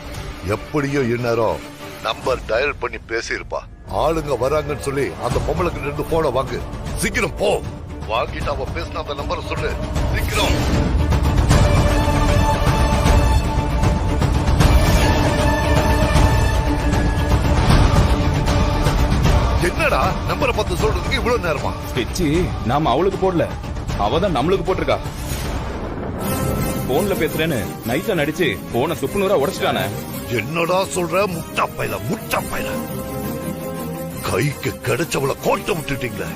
எப்படியோ இந்நேரம் நம்பர் டயல் பண்ணி பேசியிருப்பா. ஆளுங்க வராங்கன்னு சொல்லி அந்த பொம்பளைக்கு ரெண்டு போன வாங்கு. சீக்கிரம் போ, வாங்கிட்டு அவ பேசின அந்த நம்பரை சொல்லு. சீக்கிரம். என்னடா நம்பரை பார்த்து சொல்றதுக்கு இவ்வளவு நேரமா? ஸ்கெட்ச் நாம அவளுக்கு போடல, அவதான் நம்மளுக்கு போட்டிருக்கா. போன்ல பேசுறேன்னு நைஸா நடிச்சு போன சுக்குநூறா உடைச்சிட்டானே. என்னடா சொல்ற முட்டா பையல, முட்டா பையல. கைக்கு கிடைச்சவளை கோட்டை விட்டுட்டீங்களே.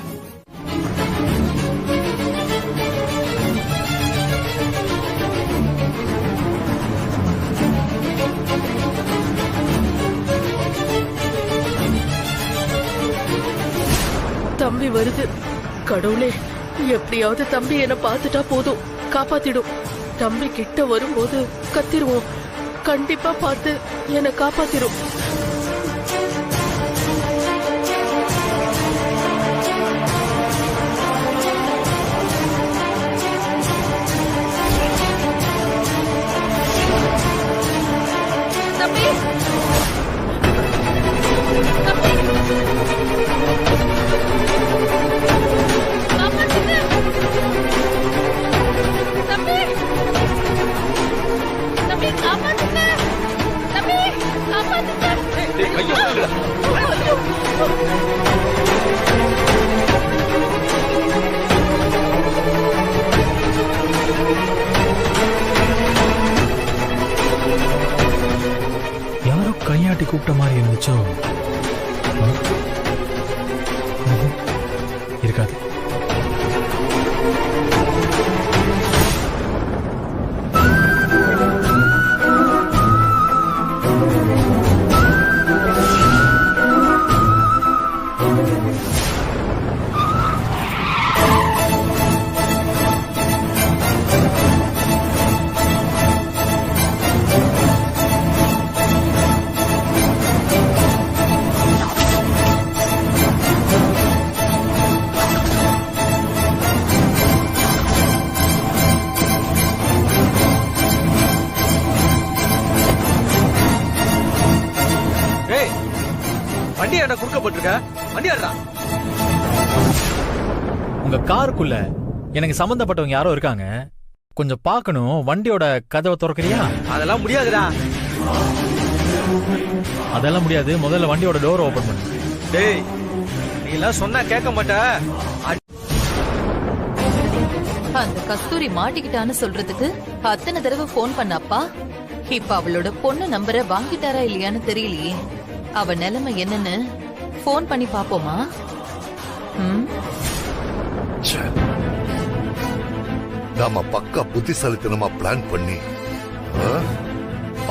தம்பி வருது. கடவுளே, எப்படியாவது தம்பி என்ன பார்த்துட்டா போதும், காப்பாத்திடும். தம்பி கிட்ட வரும்போது கத்திருவோம். கண்டிப்பா பார்த்து என்ன காப்பாத்திடும். தம்பி, யாரோ கையாட்டி கூப்பிட்ட மாதிரி இருந்துச்சோ? இருக்காது. வண்டி என்ன குறுக்கப்பட்டிருக்க? வண்டி ஆடுறா. உங்க காருக்குள்ள எனக்கு சம்பந்தப்பட்டவங்க யாரோ இருக்காங்க, கொஞ்சம் பார்க்கணும். வண்டியோட கதவை திறக்கறியா? அதெல்லாம் முடியாதுடா. அதெல்லாம் முடியாது. முதல்ல வண்டியோட டோர் ஓபன் பண்ணு. டேய் நீ எல்லாம் சொன்னா கேட்க மாட்டா. அந்த கஸ்தூரி மாட்டிக்கிட்டான்னு சொல்றதுக்கு அத்தனை தடவை போன் பண்ணப்பா. இப்ப அவளோட பொண்ணு நம்பரை வாங்கிட்டாரா இல்லையான்னு தெரியலையே. அவ நிலைமை என்னன்னு போன் பண்ணி பாப்போமா? நாம பக்கா புத்திசாலித்தனமா பிளான் பண்ணி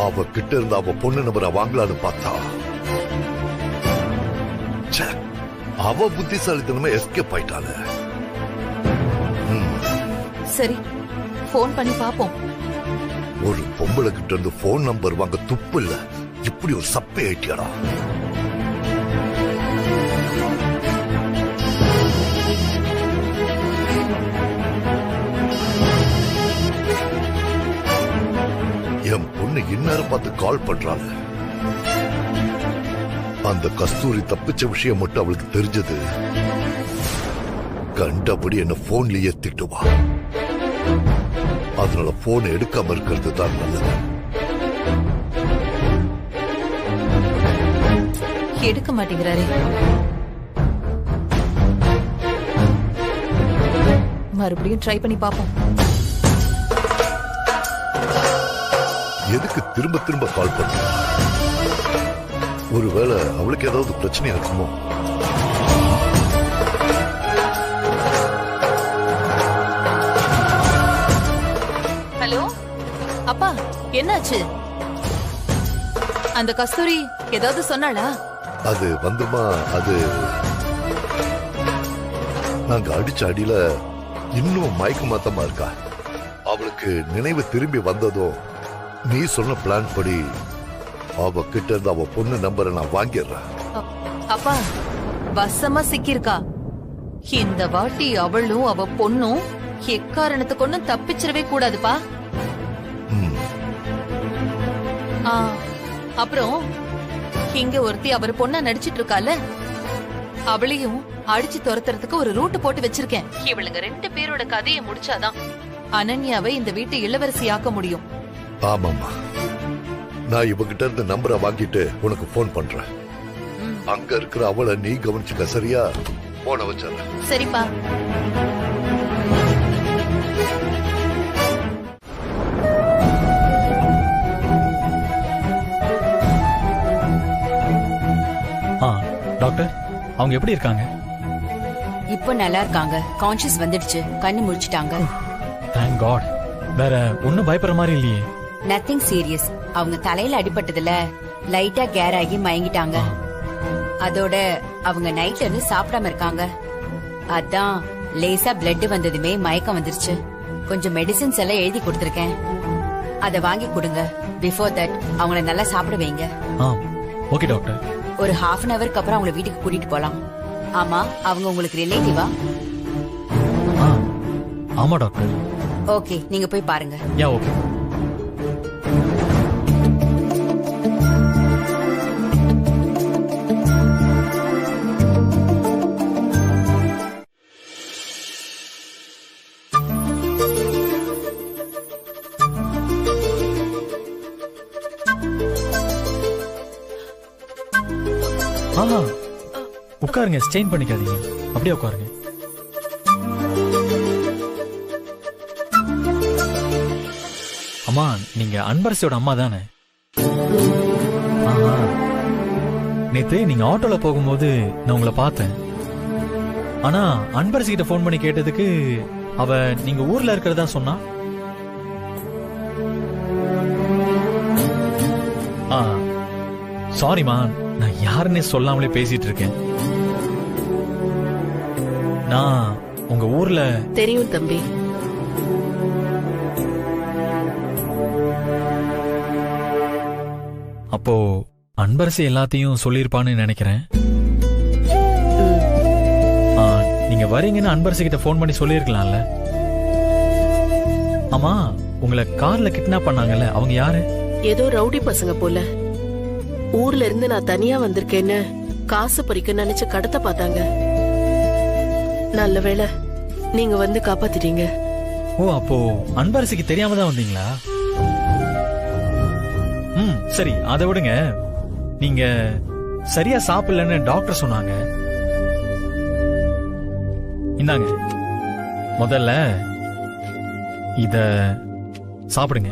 அவ கிட்ட இருந்து அவ பொண்ணு நம்பரை வாங்கலான்னு பார்த்தா அவ புத்திசாலித்தனமா எஸ்கேப் ஆயிட்டாள. சரி போன் பண்ணி பாப்போம். ஒரு பொம்பளை கிட்ட இருந்து போன் நம்பர் வாங்க துப்பு இல்ல. இப்படி ஒரு சப்பை ஆயிட்டியாடா. என் பொண்ணு இந்நேரம் பார்த்து கால் பண்றாங்க. அந்த கஸ்தூரி தப்பிச்ச விஷயம் மட்டும் அவளுக்கு தெரிஞ்சது, கண்டபடி என்ன போன்லயே திட்டுவா. அதனால போன் எடுக்காம இருக்கிறது தான் நல்லது. எடுக்க மாட்டேங்கிறாரே. மறுபடியும் ட்ரை பண்ணி பாப்போம். எதுக்கு திரும்ப திரும்ப கால் பண்ண? ஒருவேளை அவளுக்கு ஏதாவது பிரச்சனையா இருக்குமோ? ஹலோ அப்பா, என்னாச்சு? அந்த கஸ்தூரி ஏதாவது சொன்னாளா? அது வந்துமா, அது நாங்க அடிச்ச அடியில இன்னும் மயக்க மாத்தமா இருக்கா. அவளுக்கு நினைவு திரும்பி வந்ததும் நீ சொன்ன பிளான் படி அவ கிட்ட இருந்து அவ பொண்ணு நம்பரை நான் வாங்கிடுறேன். அப்பா வசமா சிக்கிருக்கா. இந்த வாட்டி அவளும் அவ பொண்ணும் எக்காரணத்தை கொண்டும் தப்பிச்சிடவே கூடாதுப்பா. அப்புறம் இங்க ஒருத்தி அவர் பொண்ணா நடிச்சிட்டு இருக்கால, அவளையும் அடிச்சு துரத்துறதுக்கு ஒரு ரூட் போட்டு வச்சிருக்கேன். இவளுங்க 2 பேரோட கதையை முடிச்சாதான் அனன்யாவை இந்த வீட்டு இளவரசி ஆக்க முடியும். ஆமாமா, நான் இவகிட்ட இருந்து நம்பரை வாங்கிட்டு உனக்கு போன் பண்றேன். அங்க இருக்கிற அவளை நீ கவனிச்சுக்க, சரியா? போன வச்சிடறேன். சரிப்பா. டாக்டர், அவங்க எப்படி இருக்காங்க? இப்போ நல்லா இருக்காங்க. கான்ஷியஸ் வந்துடுச்சு, கண்ணு முழிச்சிட்டாங்க. Thank God. வேற ஒண்ணும் பயப்படுற மாதிரி இல்லையே? Nothing serious. அவங்க தலையில அடிபட்டதுல லைட்டா கேர் ஆகி மயங்கிட்டாங்க. அதோட அவங்க நைட்ல இருந்து சாப்பிடாம இருக்காங்க. அதான் லேசா பிளட் வந்ததுமே மயக்கம் வந்துருச்சு. கொஞ்சம் மெடிசின்ஸ் எல்லாம் எழுதி கொடுத்திருக்கேன், அத வாங்கி கொடுங்க. பிஃபோர் தட் அவங்கள நல்லா சாப்பிட வைங்க. Okay doctor. ஒரு ½ அன் அவருக்கு அப்புறம் அவங்கள வீட்டுக்கு கூட்டிட்டு போலாம். ஆமா, அவங்க உங்களுக்கு ரிலேட்டிவா? ஆமா டாக்டர். ஓகே, நீங்க போய் பாருங்க. Yeah okay. உட்காருங்க, ஸ்டெயின் பண்ணிக்காதீங்க. அப்படியே உட்காருங்க. அம்மா, நீங்க அன்பரசியோட அம்மா தானே? நேத்து நீங்க ஆட்டோல போகும்போது நான் உங்களை பார்த்தேன். ஆனா அன்பரசி கிட்ட போன் பண்ணி கேட்டதுக்கு அவ நீங்க ஊர்ல இருக்கிறதா சொன்னா. சாரிமா, நான் யாருன்னே சொல்லாமலே பேசிட்டு இருக்கேன். நான் உங்க ஊர்ல தெரியும் தம்பி. அப்போ அன்பரசி எல்லாத்தையும் சொல்லிருப்பான்னு நினைக்கிறேன். நீங்க வரீங்கன்னு அன்பரசி கிட்ட போன் பண்ணி சொல்லிருக்கலாம்ல. ஆமா, உங்களை கார்ல கிட்னாப் பண்ணாங்கல்ல, அவங்க யாரு? ஏதோ ரவுடி பசங்க போல. ஊர்ல இருந்து நான் தனியா வந்திருக்கேன்னு காசு பறிக்க நினைச்சு கடத்த பார்த்தாங்க. நல்ல வேளை நீங்க வந்து காப்பாத்திட்டீங்க. ஓ, அப்போ அன்பரசிக்கு தெரியாம தான் வந்தீங்களா? சரி அதை விடுங்க. நீங்க சரியா சாப்பிடலன்னு டாக்டர் சொன்னாங்க. இந்தாங்க, முதல்ல இத சாப்பிடுங்க.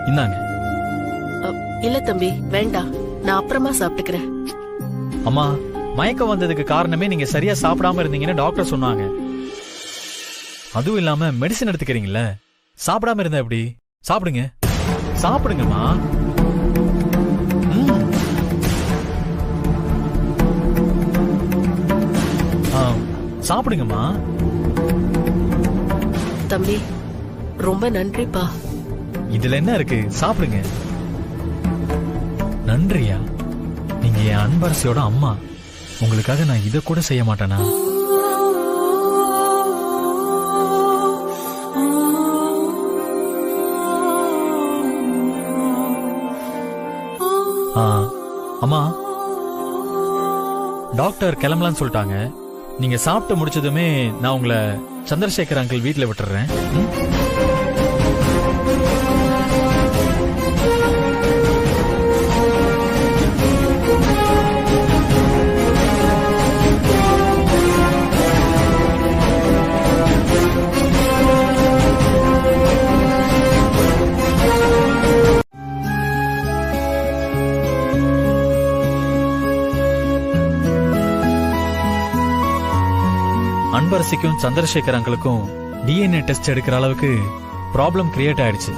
இந்தாங்க. இல்ல தம்பி, வேண்டாம், நான் அப்புறமா சாப்பிட்டுக்கிறேன். அம்மா, மயக்கம் வந்ததுக்கு காரணமே நீங்க சரியா சாப்பிடாம இருந்தீங்கன்னு டாக்டர் சொன்னாங்க. அதுவும் இல்லாம மெடிசன் எடுத்துக்கிறீங்கல்ல, சாப்பிடாம இருந்தா எப்படி? சாப்பிடுங்க, சாப்பிடுங்கம்மா. சாப்பிடுங்கம்மா. தம்பி, ரொம்ப நன்றிப்பா. இதுல என்ன இருக்கு? சாப்பிடுங்க. நன்றியா? நீங்க என் அன்பரசியோட அம்மா. உங்களுக்காக நான் இத கூட செய்ய மாட்டேனா? அம்மா, டாக்டர் கிளம்பலான்னு சொல்லிட்டாங்க. நீங்க சாப்பிட்டு முடிச்சதுமே நான் உங்களை சந்திரசேகர் அங்கிள் வீட்டுல விட்டுறேன். அன்பரசிக்கும் சந்திரசேகர் அங்கிளுக்கும் டிஎன்ஏ டெஸ்ட் எடுக்கிற அளவுக்கு ப்ராப்ளம் கிரியேட் ஆயிடுச்சு.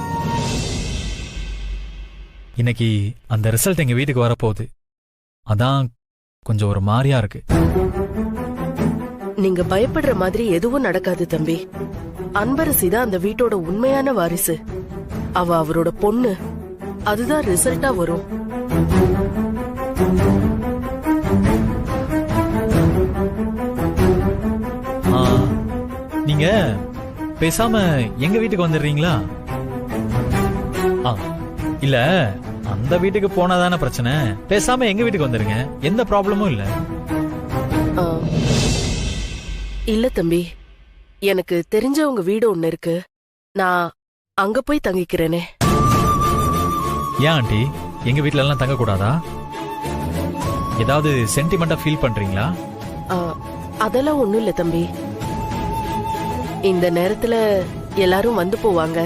இன்னைக்கு அந்த ரிசல்ட் எங்க வீட்டுக்கு வரப்போகுது. அதான் கொஞ்சம் ஒரு மாதிரியா இருக்கு. நீங்க பயப்படுற மாதிரி எதுவும் நடக்காது தம்பி. அன்பரசி தான் அந்த வீட்டோட உண்மையான வாரிசு. அவ அவரோட பொண்ணு. அதுதான் ரிசல்ட்டா வரும். நீங்க பேசாம எங்க வீட்டுக்கு வந்துடுறீங்களா? இல்ல, அந்த வீட்டுக்கு போனாதானே பிரச்சனை. பேசாம எங்க வீட்டுக்கு வந்துருங்க, எந்த ப்ராப்ளமும் இல்ல. இல்ல தம்பி, எனக்கு தெரிஞ்சவங்க வீடு ஒண்ணு இருக்கு. நான் அங்க போய் தங்கிக்கிறேனே. ஏன் ஆண்டி, எங்க வீட்ல எல்லாம் தங்க கூடாதா? ஏதாவது சென்டிமெண்டா ஃபீல் பண்றீங்களா? அதெல்லாம் ஒண்ணும் இல்ல தம்பி. இந்த நேரத்துல எல்லாரும் வந்து போவாங்க.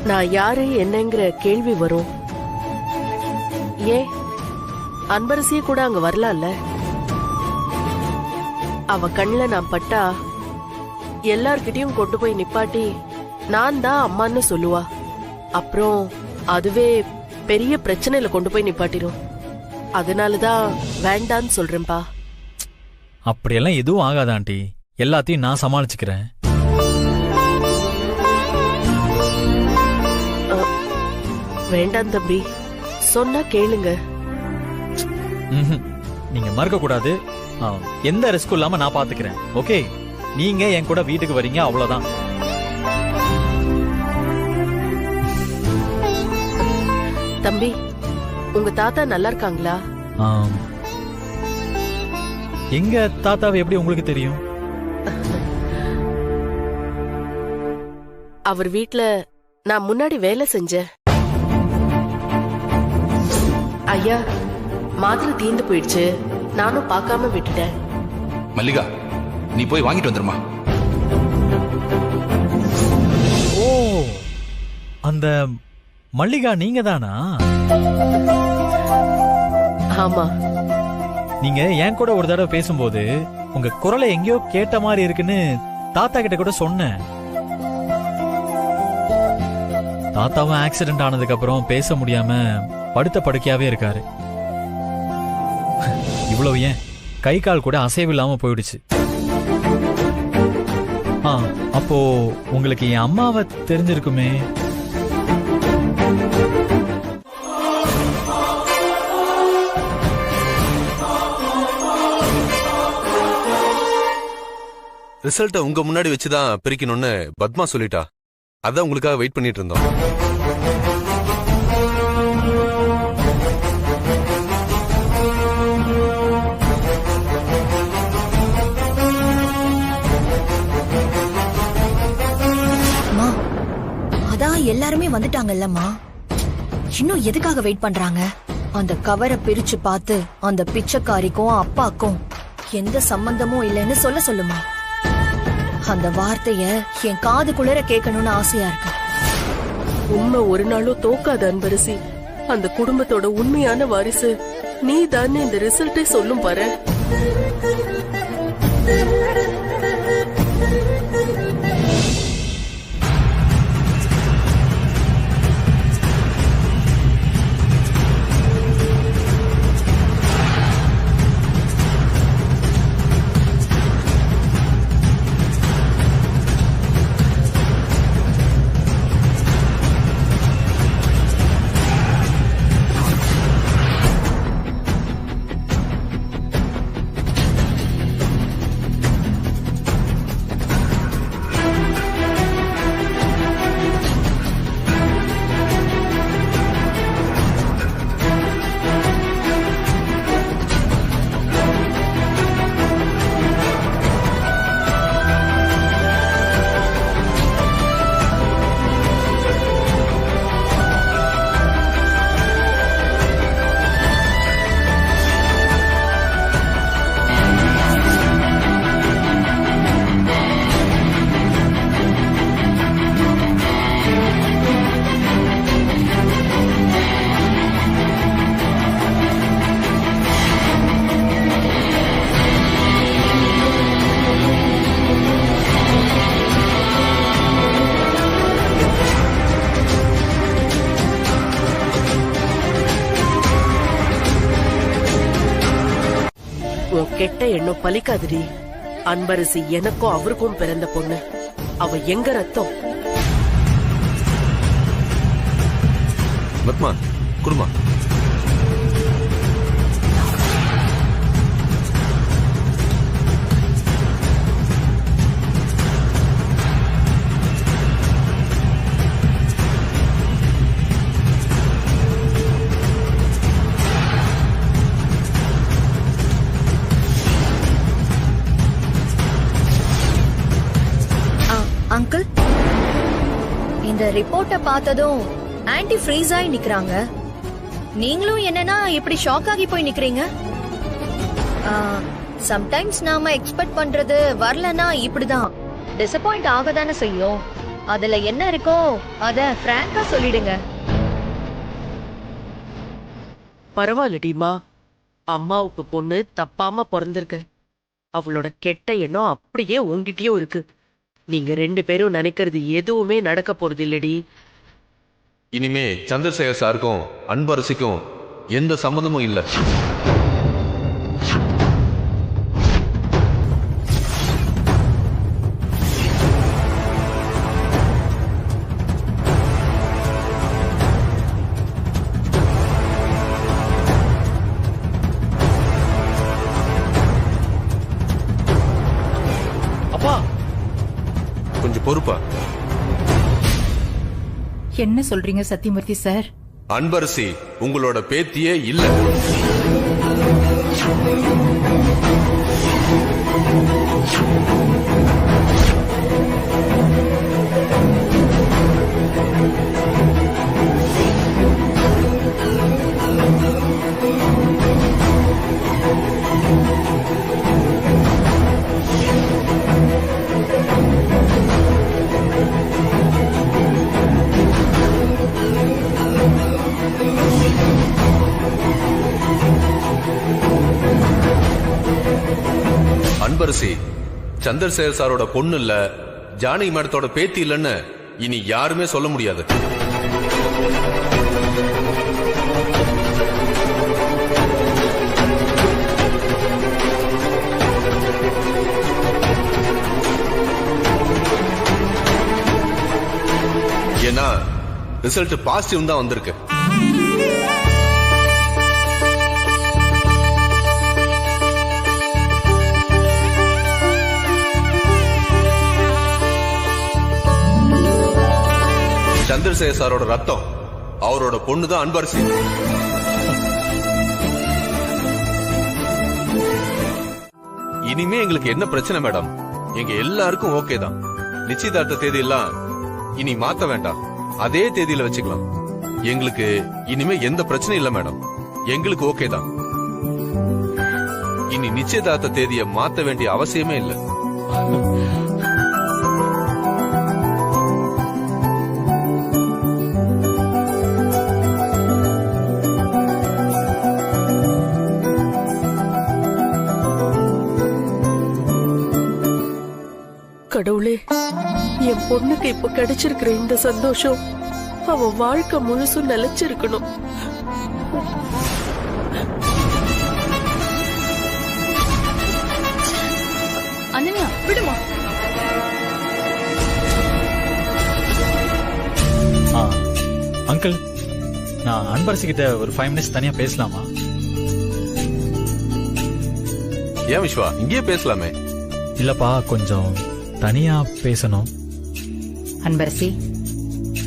நான் யாரு என்னங்கிற கேள்வி வரும். ஏன் அன்பரசிய கூட அங்க வரலாம்ல? அவ கண்ணுல நான் பட்டா எல்லார்கிட்டயும் கொண்டு போய் நிப்பாட்டி நான் தான் அம்மான்னு சொல்லுவா. அப்புறம் அதுவே பெரிய பிரச்சனையில கொண்டு போய் நிப்பாட்டிரும். அதனாலதான் வேண்டான்னு சொல்றேன்பா. அப்படியெல்லாம் எதுவும் ஆகாத ஆண்டி, எல்லாத்தையும் நான் சமாளிச்சுக்கிறேன். வேண்டாம் தம்பி, சொன்னா கேளுங்க. நீங்க மறக்க கூடாது. எந்த ரிஸ்க்கும் இல்லாம நான் பாத்துக்கிறேன். ஓகே, நீங்க என் கூட வீட்டுக்கு வரீங்க, அவ்வளவுதான். தம்பி, உங்க தாத்தா நல்லா இருக்காங்களா? எங்க தாத்தாவை எப்படி உங்களுக்கு தெரியும்? அவர் வீட்ல நான் முன்னாடி வேலை செஞ்சேன். ஐயா, மாத்திரை தீர்ந்து போயிடுச்சு. நானும் பார்க்காம விட்டுட்டேன். மல்லிகா, நீ போய் வாங்கிட்டு வந்துருமா. ஓ, அந்த மல்லிகா நீங்க தானா? ஆமா. நீங்க என் கூட ஒரு தடவை பேசும்போது உங்க குரலை எங்கேயோ கேட்ட மாதிரி இருக்குன்னு தாத்தா கிட்ட கூட சொன்னேன். தாத்தாவும் ஆக்சிடென்ட் ஆனதுக்கு அப்புறம் பேச முடியாம படுத்த படுக்கையாவே இருக்காரு. இவ்வளவு ஏன், கை கால் கூட அசைவில்லாம போயிடுச்சு. அப்போ உங்களுக்கு என் அம்மாவை தெரிஞ்சிருக்குமே. ரிசல்ட்டை உங்க முன்னாடி வச்சுதான் பிரிக்கணும்னு பத்மா சொல்லிட்டா. அதான் உங்களுக்காக வெயிட் பண்ணிட்டு இருந்தோம். அதான் எல்லாருமே வந்துட்டாங்கல்லம்மா. இன்னும் எதுக்காக வெயிட் பண்றாங்க? அந்த கவரை பிரிச்சு பார்த்து அந்த பிச்சைக்காரிக்கும் அப்பாக்கும் எந்த சம்பந்தமும் இல்லைன்னு சொல்லுமா. அந்த வார்த்தைய என் காது குளிர கேட்கணும்னு ஆசையா இருக்கு. உண்மை ஒரு நாளும் தோக்காது அன்பரசி. அந்த குடும்பத்தோட உண்மையான வாரிசு நீ தானே இந்த ரிசல்ட்டை சொல்லும் பாரு. கெட்ட எண்ணம் பலிக்காதுடி. அன்பரசி எனக்கும் அவருக்கும் பிறந்த பொண்ணு. அவ எங்க ரத்தம். பத்மா குடுமா. அங்கிள், இந்த ரிப்போர்ட்ட பார்த்ததும் ஆன்டி ஃப்ரீஸ் ஆகி நிக்கறாங்க. நீங்களும் என்னன்னா இப்படி ஷாக் ஆகி போய் நிக்கிறீங்க? சம்டைம்ஸ் நாம எக்ஸ்பெக்ட் பண்றது வரலனா இப்படிதான் டிசப்பாயிண்ட் ஆகதானே செய்யும். அதுல என்ன இருக்கோ அத பிராங்கா சொல்லிடுங்க. பரவாயில்லடிமா, அம்மாவுக்கு பொண்ணு தப்பாம பிறந்திருக்கு. அவளோட கெட்ட எண்ணம் அப்படியே உங்ககிட்டயும் இருக்கு. நீங்க 2 பேரும் நினைக்கிறது எதுவுமே நடக்க போறது இல்லடி. இனிமே சந்திரசேகர் சாருக்கும் அன்பரசிக்கும் எந்த சம்மந்தமும் இல்ல. அப்பா கொஞ்சம் பொறுப்பா. என்ன சொல்றீங்க சத்தியமூர்த்தி சார்? அன்பரசி உங்களோட பேத்தியே இல்ல. அன்பரசி சந்திரசேகர் சாரோட பொண்ணு இல்ல, ஜானகி மேடத்தோட பேத்தி இல்லன்னு இனி யாருமே சொல்ல முடியாது. ஏன்னா ரிசல்ட் பாசிட்டிவ் தான் வந்திருக்கு. சந்திரசேகர் சாரோட ரத்தம், அவரோட பொண்ணு தான் அன்பரசி. இனிமே எங்களுக்கு என்ன பிரச்சனை மேடம்? எங்க எல்லாருக்கும் ஓகே தான். நிச்சயதார்த்த தேதி எல்லாம் இனி மாத்த வேண்டாம். அதே தேதியில வச்சுக்கலாம். எங்களுக்கு இனிமே எந்த பிரச்சனையும் இல்ல மேடம். எங்களுக்கு ஓகே தான். இனி நிச்சயதார்த்த தேதியை மாத்த வேண்டிய அவசியமே இல்ல. கடவுளே, என் பொண்ணுக்கு இப்ப கிடைச்சிருக்கிற இந்த சந்தோஷம் அவ வாழ்க்கை முழுசும் நிலைச்சிருக்கணும். அனன்யா விடுமா. அங்கிள், நான் அன்பரசி கிட்ட ஒரு 5 மினிட்ஸ் தனியா பேசலாமா? ஏன் விஸ்வா, இங்கேயே பேசலாமே. இல்லப்பா, கொஞ்சம் தனியா பேசணும். அன்பரசி,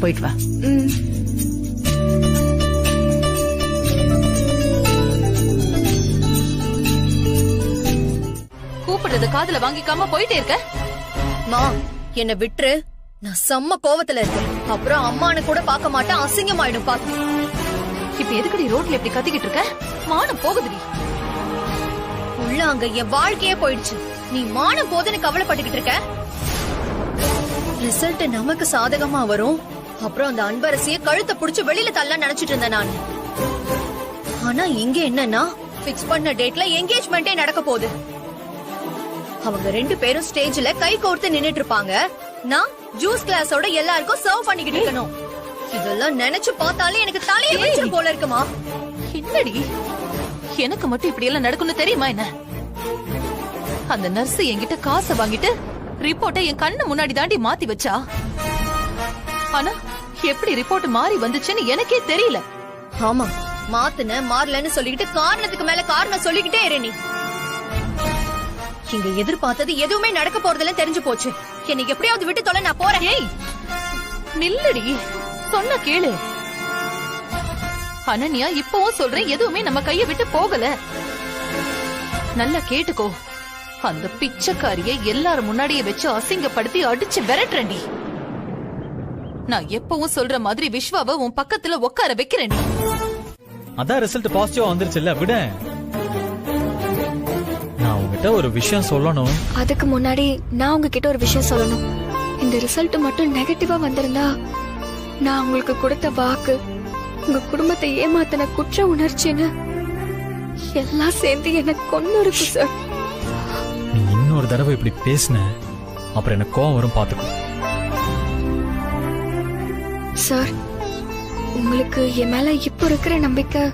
போயிட்டு வா. கூப்பிடுறது காதுல வாங்கிக்காம போயிட்டே இருக்க. மா, என்ன விட்டுரு. நான் செம்ம கோவத்துல இருக்கேன். அப்புறம் அம்மானு கூட பார்க்க மாட்டேன், அசிங்கமாயிடும் பாத்து. இப்ப எதுக்கடி ரோட்ல இப்படி கத்திக்கிட்டு இருக்க? மானம் போகுதுடி. உள்ள அங்க என் வாழ்க்கையே போயிடுச்சு. நீ மானம் போதுன்னு கவலைப்பட்டுக்கிட்டு இருக்க. ரிசல்ட் நமக்கு சாதகமா வரும். அப்புறம் அந்த அன்பரசிய கழுத்தை புடிச்சு வெளியில தள்ள நினைச்சிட்டு இருந்தேன் நான். ஆனா இங்க என்னன்னா, பிக்ஸ் பண்ண டேட்ல என்கேஜ்மெண்டே நடக்க போகுது. அவங்க 2 பேரும் ஸ்டேஜ்ல கை கோர்த்து நின்னுட்டு இருப்பாங்க. நான் ஜூஸ் கிளாஸோட எல்லாருக்கும் சர்வ் பண்ணிக்கிட்டு இருக்கணும். இதெல்லாம் நினைச்சு பார்த்தாலே எனக்கு தலையை வச்சிரும் போல இருக்குமா. என்னடி, எனக்கு மட்டும் இப்படி எல்லாம் நடக்கும்னு தெரியுமா என்ன? அந்த நர்ஸ் என்கிட்ட காசை வாங்கிட்டு ரிப்போர்ட்டை என் கண்ணு முன்னாடி தாண்டி மாத்தி வச்சா. ஆனா எப்படி ரிப்போர்ட் மாறி வந்துச்சுன்னு எனக்கே தெரியல. ஆமா, மாத்துன மாறலன்னு சொல்லிக்கிட்டு காரணத்துக்கு மேல காரணம் சொல்லிக்கிட்டே இரு. நீ இங்க எதிர்பார்த்தது எதுவுமே நடக்க போறதுல தெரிஞ்சு போச்சு. என்னை எப்படியாவது விட்டு தொலை, நான் போறேன். ஏய் நில்லடி, சொன்ன கேளு. அனன்யா, இப்பவும் சொல்றேன், எதுவுமே நம்ம கைய விட்டு போகல. நல்லா கேட்டுக்கோ. அந்த பிச்சைக்காரிய எல்லாரும் முன்னாடியே வச்சு அசிங்கப்படுத்தி அடிச்சு விரட்டுறேன்டி. நான் எப்பவும் சொல்ற மாதிரி விஸ்வாவை உன் பக்கத்துல உட்கார வைக்கிறேன். அதான் ரிசல்ட் பாசிட்டிவா வந்துருச்சுல்ல, விட. நான் உங்ககிட்ட ஒரு விஷயம் சொல்லணும். அதுக்கு முன்னாடி நான் உங்ககிட்ட ஒரு விஷயம் சொல்லணும். இந்த ரிசல்ட் மட்டும் நெகட்டிவா வந்திருந்தா, நான் உங்களுக்கு கொடுத்த வாக்கு, உங்க குடும்பத்தை ஏமாத்தின குற்ற உணர்ச்சின்னு எல்லாம் சேர்ந்து எனக்கு கொன்னு இருக்கு சார். நீ இன்னொரு தடவை இப்படி பேசின, அப்புறம் எனக்கு கோவம் வரும், பாத்துக்கோ. சார், உங்களுக்கு என் மேல இப்ப இருக்கிற நம்பிக்கை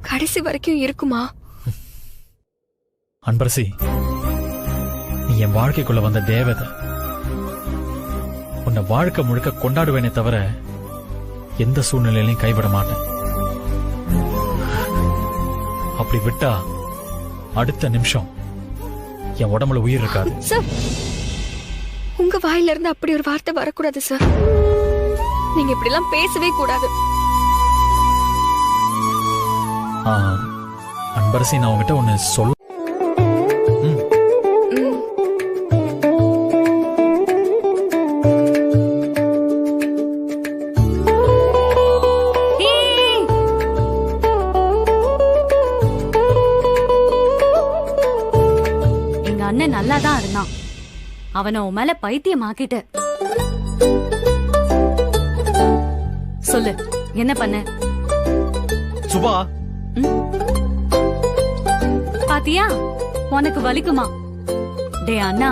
கடைசி வரைக்கும் இருக்குமா? அன்பரசி, நீ என் வாழ்க்கைக்குள்ள வந்த தேவதை. உன்னை வாழ்க்கை முழுக்க கொண்டாடுவேனே தவிர எந்த சூழ்நிலையிலையும் கைவிட மாட்டேன். அப்படி விட்டா அடுத்த நிமிஷம் என் உடம்புல உயிர் இருக்காது. சார், உங்க வாயில இருந்து அப்படி ஒரு வார்த்தை வரக்கூடாது சார். நீங்க இப்படி எல்லாம் பேசவே கூடாது. அன்பரசி, நான் உங்ககிட்ட ஒண்ணு சொல்ல. எங்க அண்ணன் நல்லாதான் இருந்தான். அவனை உன் மேல பைத்தியமாக்கிட்ட. சொல்லு, என்ன பண்ண? சுபா, பாத்தியா, உனக்கு வலிக்குமா? டே அண்ணா,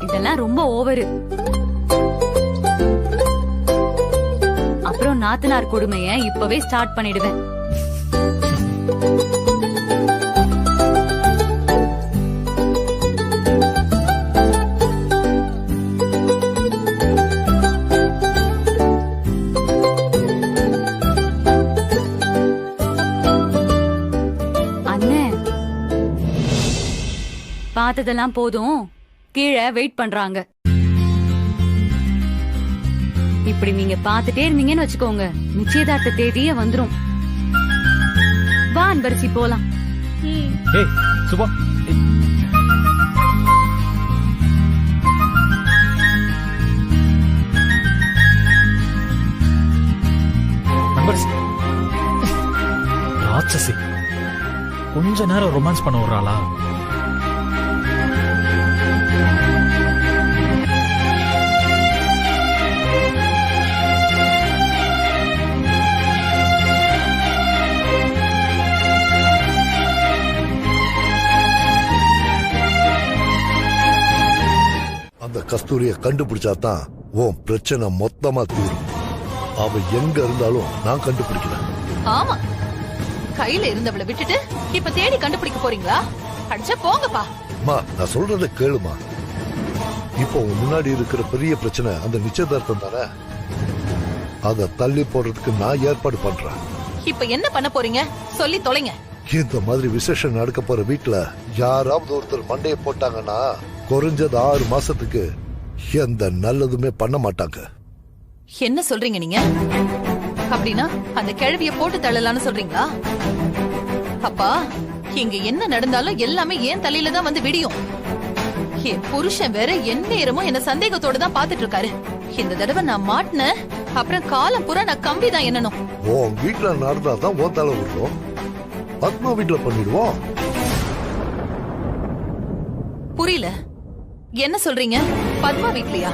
இதெல்லாம் ரொம்ப ஓவரு. அப்புறம் நாத்தனார் கொடுமைய இப்பவே ஸ்டார்ட் பண்ணிடுவேன். பார்த்ததெல்லாம் போதும், கீழே வெயிட் பண்றாங்க. இப்படி நீங்க பாத்துட்டே இருந்தீங்கன்னு வச்சுக்கோங்க, நிச்சயதார்த்த தேதியே வந்துரும். வா அன்பரசி, போலாம். ஏய் சுபா, ராட்சசி கொஞ்ச நேரம் ரொமான்ஸ் பண்ண விடுறாளா? அந்த கஸ்தூரிய கண்டுபிடிச்சாதான் உன் பிரச்சனை மொத்தமா தீரும். அவ எங்க இருந்தாலும் நான் கண்டுபிடிக்கிறேன். ஆமா, கையில இருந்தவளை விட்டுட்டு இப்ப தேடி கண்டுபிடிக்க போறீங்களா? அடிச்சா போங்கப்பா. அம்மா, நான் சொல்றத கேளுமா. இப்போ உன் முன்னாடி இருக்கிற பெரிய பிரச்சனை அந்த நிச்சயதார்த்தம் தானே. அத தள்ளி போடுறதுக்கு நான் ஏற்பாடு பண்றேன். இப்ப என்ன பண்ண போறீங்க சொல்லி தொலைங்க. இந்த மாதிரி விசேஷம் நடக்க போற வீட்டுல யாராவது ஒருத்தர் மண்டையை போட்டாங்கன்னா குறைஞ்சது 6 மாசத்துக்கு எந்த நல்லதுமே பண்ண மாட்டாங்க. என்ன சொல்றீங்க நீங்க? அப்படின்னா அந்த கிழவிய போட்டு தள்ளலான்னு சொல்றீங்களா? அப்பா, இங்க என்ன நடந்தாலும் எல்லாமே ஏன் தலையில தான் வந்து விடியும். என் புருஷன் வேற என் நேரமும் என்ன சந்தேகத்தோட தான் பாத்துட்டு இருக்காரு. இந்த தடவை நான் மாட்டின அப்புறம் காலம் பூரா நான் கம்பி தான் என்னணும். உன் வீட்டுல நடந்தாதான் ஓ தலை விடுவோம். பத்மா வீட்டுல பண்ணிடுவோம். புரியல, என்ன சொல்றீங்க? பத்மா வீட்லயா?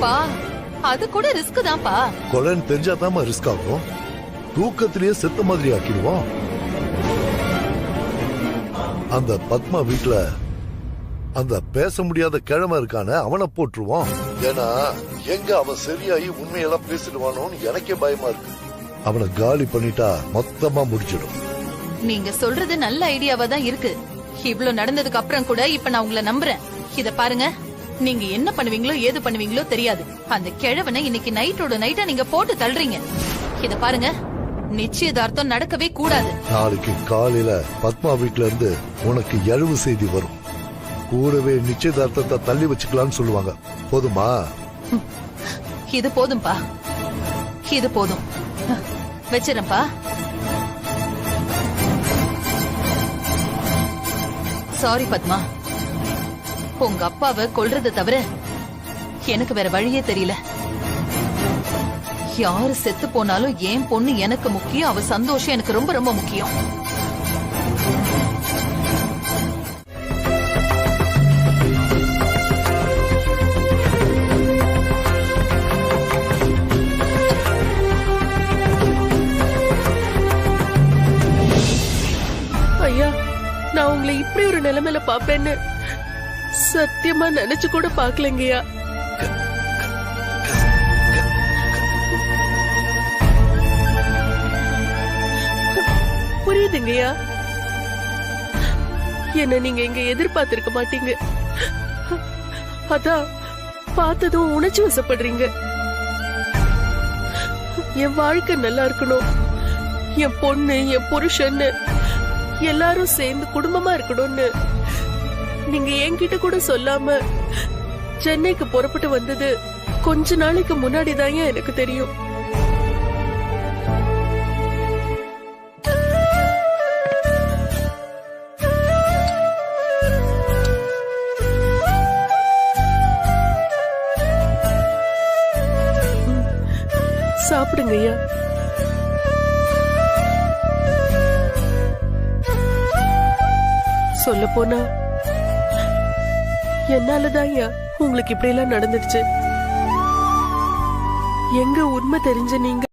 பா, அது கூட ரிஸ்க் தான்ப்பா. கொலைன்னு தெரிஞ்சாதான் ரிஸ்க் ஆகும். தூக்கத்திலேயே செத்த மாதிரி ஆக்கிடுவோம். அந்த பத்மா வீட்டுல அந்த பேச முடியாத கிழமை இருக்கான அவனை போட்டுருவோம். ஏன்னா எங்க அவன் சரியாயி உண்மையெல்லாம் பேசிடுவானோன்னு எனக்கே பயமா இருக்கு. அவனை காலி பண்ணிட்டா மொத்தமா முடிச்சிடும். நீங்க சொல்றது நல்ல ஐடியாவா தான் இருக்கு. இவ்ளோ நடந்ததுக்கு அப்புறம் கூட இப்ப நான் உங்களை நம்புறேன். இத பாருங்க, நீங்க என்ன பண்ணுவீங்களோ ஏது பண்ணுவீங்களோ தெரியாது. அந்த கிழவனை இன்னைக்கு நைட்டோட நைட்டா நீங்க போட்டு தள்ளுறீங்க. இத பாருங்க, நிச்சயதார்த்தம் நடக்கவே கூடாது. நாளைக்கு காலையில பத்மா வீட்டுல இருந்து உனக்கு எழுவு செய்தி வரும். கூடவே நிச்சயதார்த்தத்தை தள்ளி வச்சுக்கலாம்னு சொல்லுவாங்க. போதுமா? இது போதும்பா, இது போதும். வச்சிரப்பா. சாரி பத்மா, உங்க அப்பாவை கொல்றதை தவிர எனக்கு வேற வழியே தெரியல. யாரு செத்து போனாலும் என் பொண்ணு எனக்கு முக்கியம். அவ சந்தோஷம் எனக்கு ரொம்ப ரொம்ப முக்கியம். ஐயா, நான் உங்களை இப்படி ஒரு நிலைமையில பாப்பேன்னு சத்தியமா நினைச்சு கூட பாக்கலங்கய்யா. புரியுதுங்கய்யா, என்ன நீங்க இங்க எதிர்பார்த்திருக்க மாட்டீங்க. அதான் பார்த்ததும் உணர்ச்சி வசப்படுறீங்க. என் வாழ்க்கை நல்லா இருக்கணும், என் பொண்ணு என் புருஷன்னு எல்லாரும் சேர்ந்து குடும்பமா இருக்கணும்னு நீங்க என்கிட்ட கூட சொல்லாம சென்னைக்கு புறப்பட்டு வந்தது கொஞ்ச நாளைக்கு முன்னாடி தான் எனக்கு தெரியும். சாப்பிடுங்க ஐயா. சொல்ல போனா என்னாலதான் ஐயா உங்களுக்கு இப்படி எல்லாம் நடந்துடுச்சு. எங்க உண்மை தெரிஞ்ச நீங்க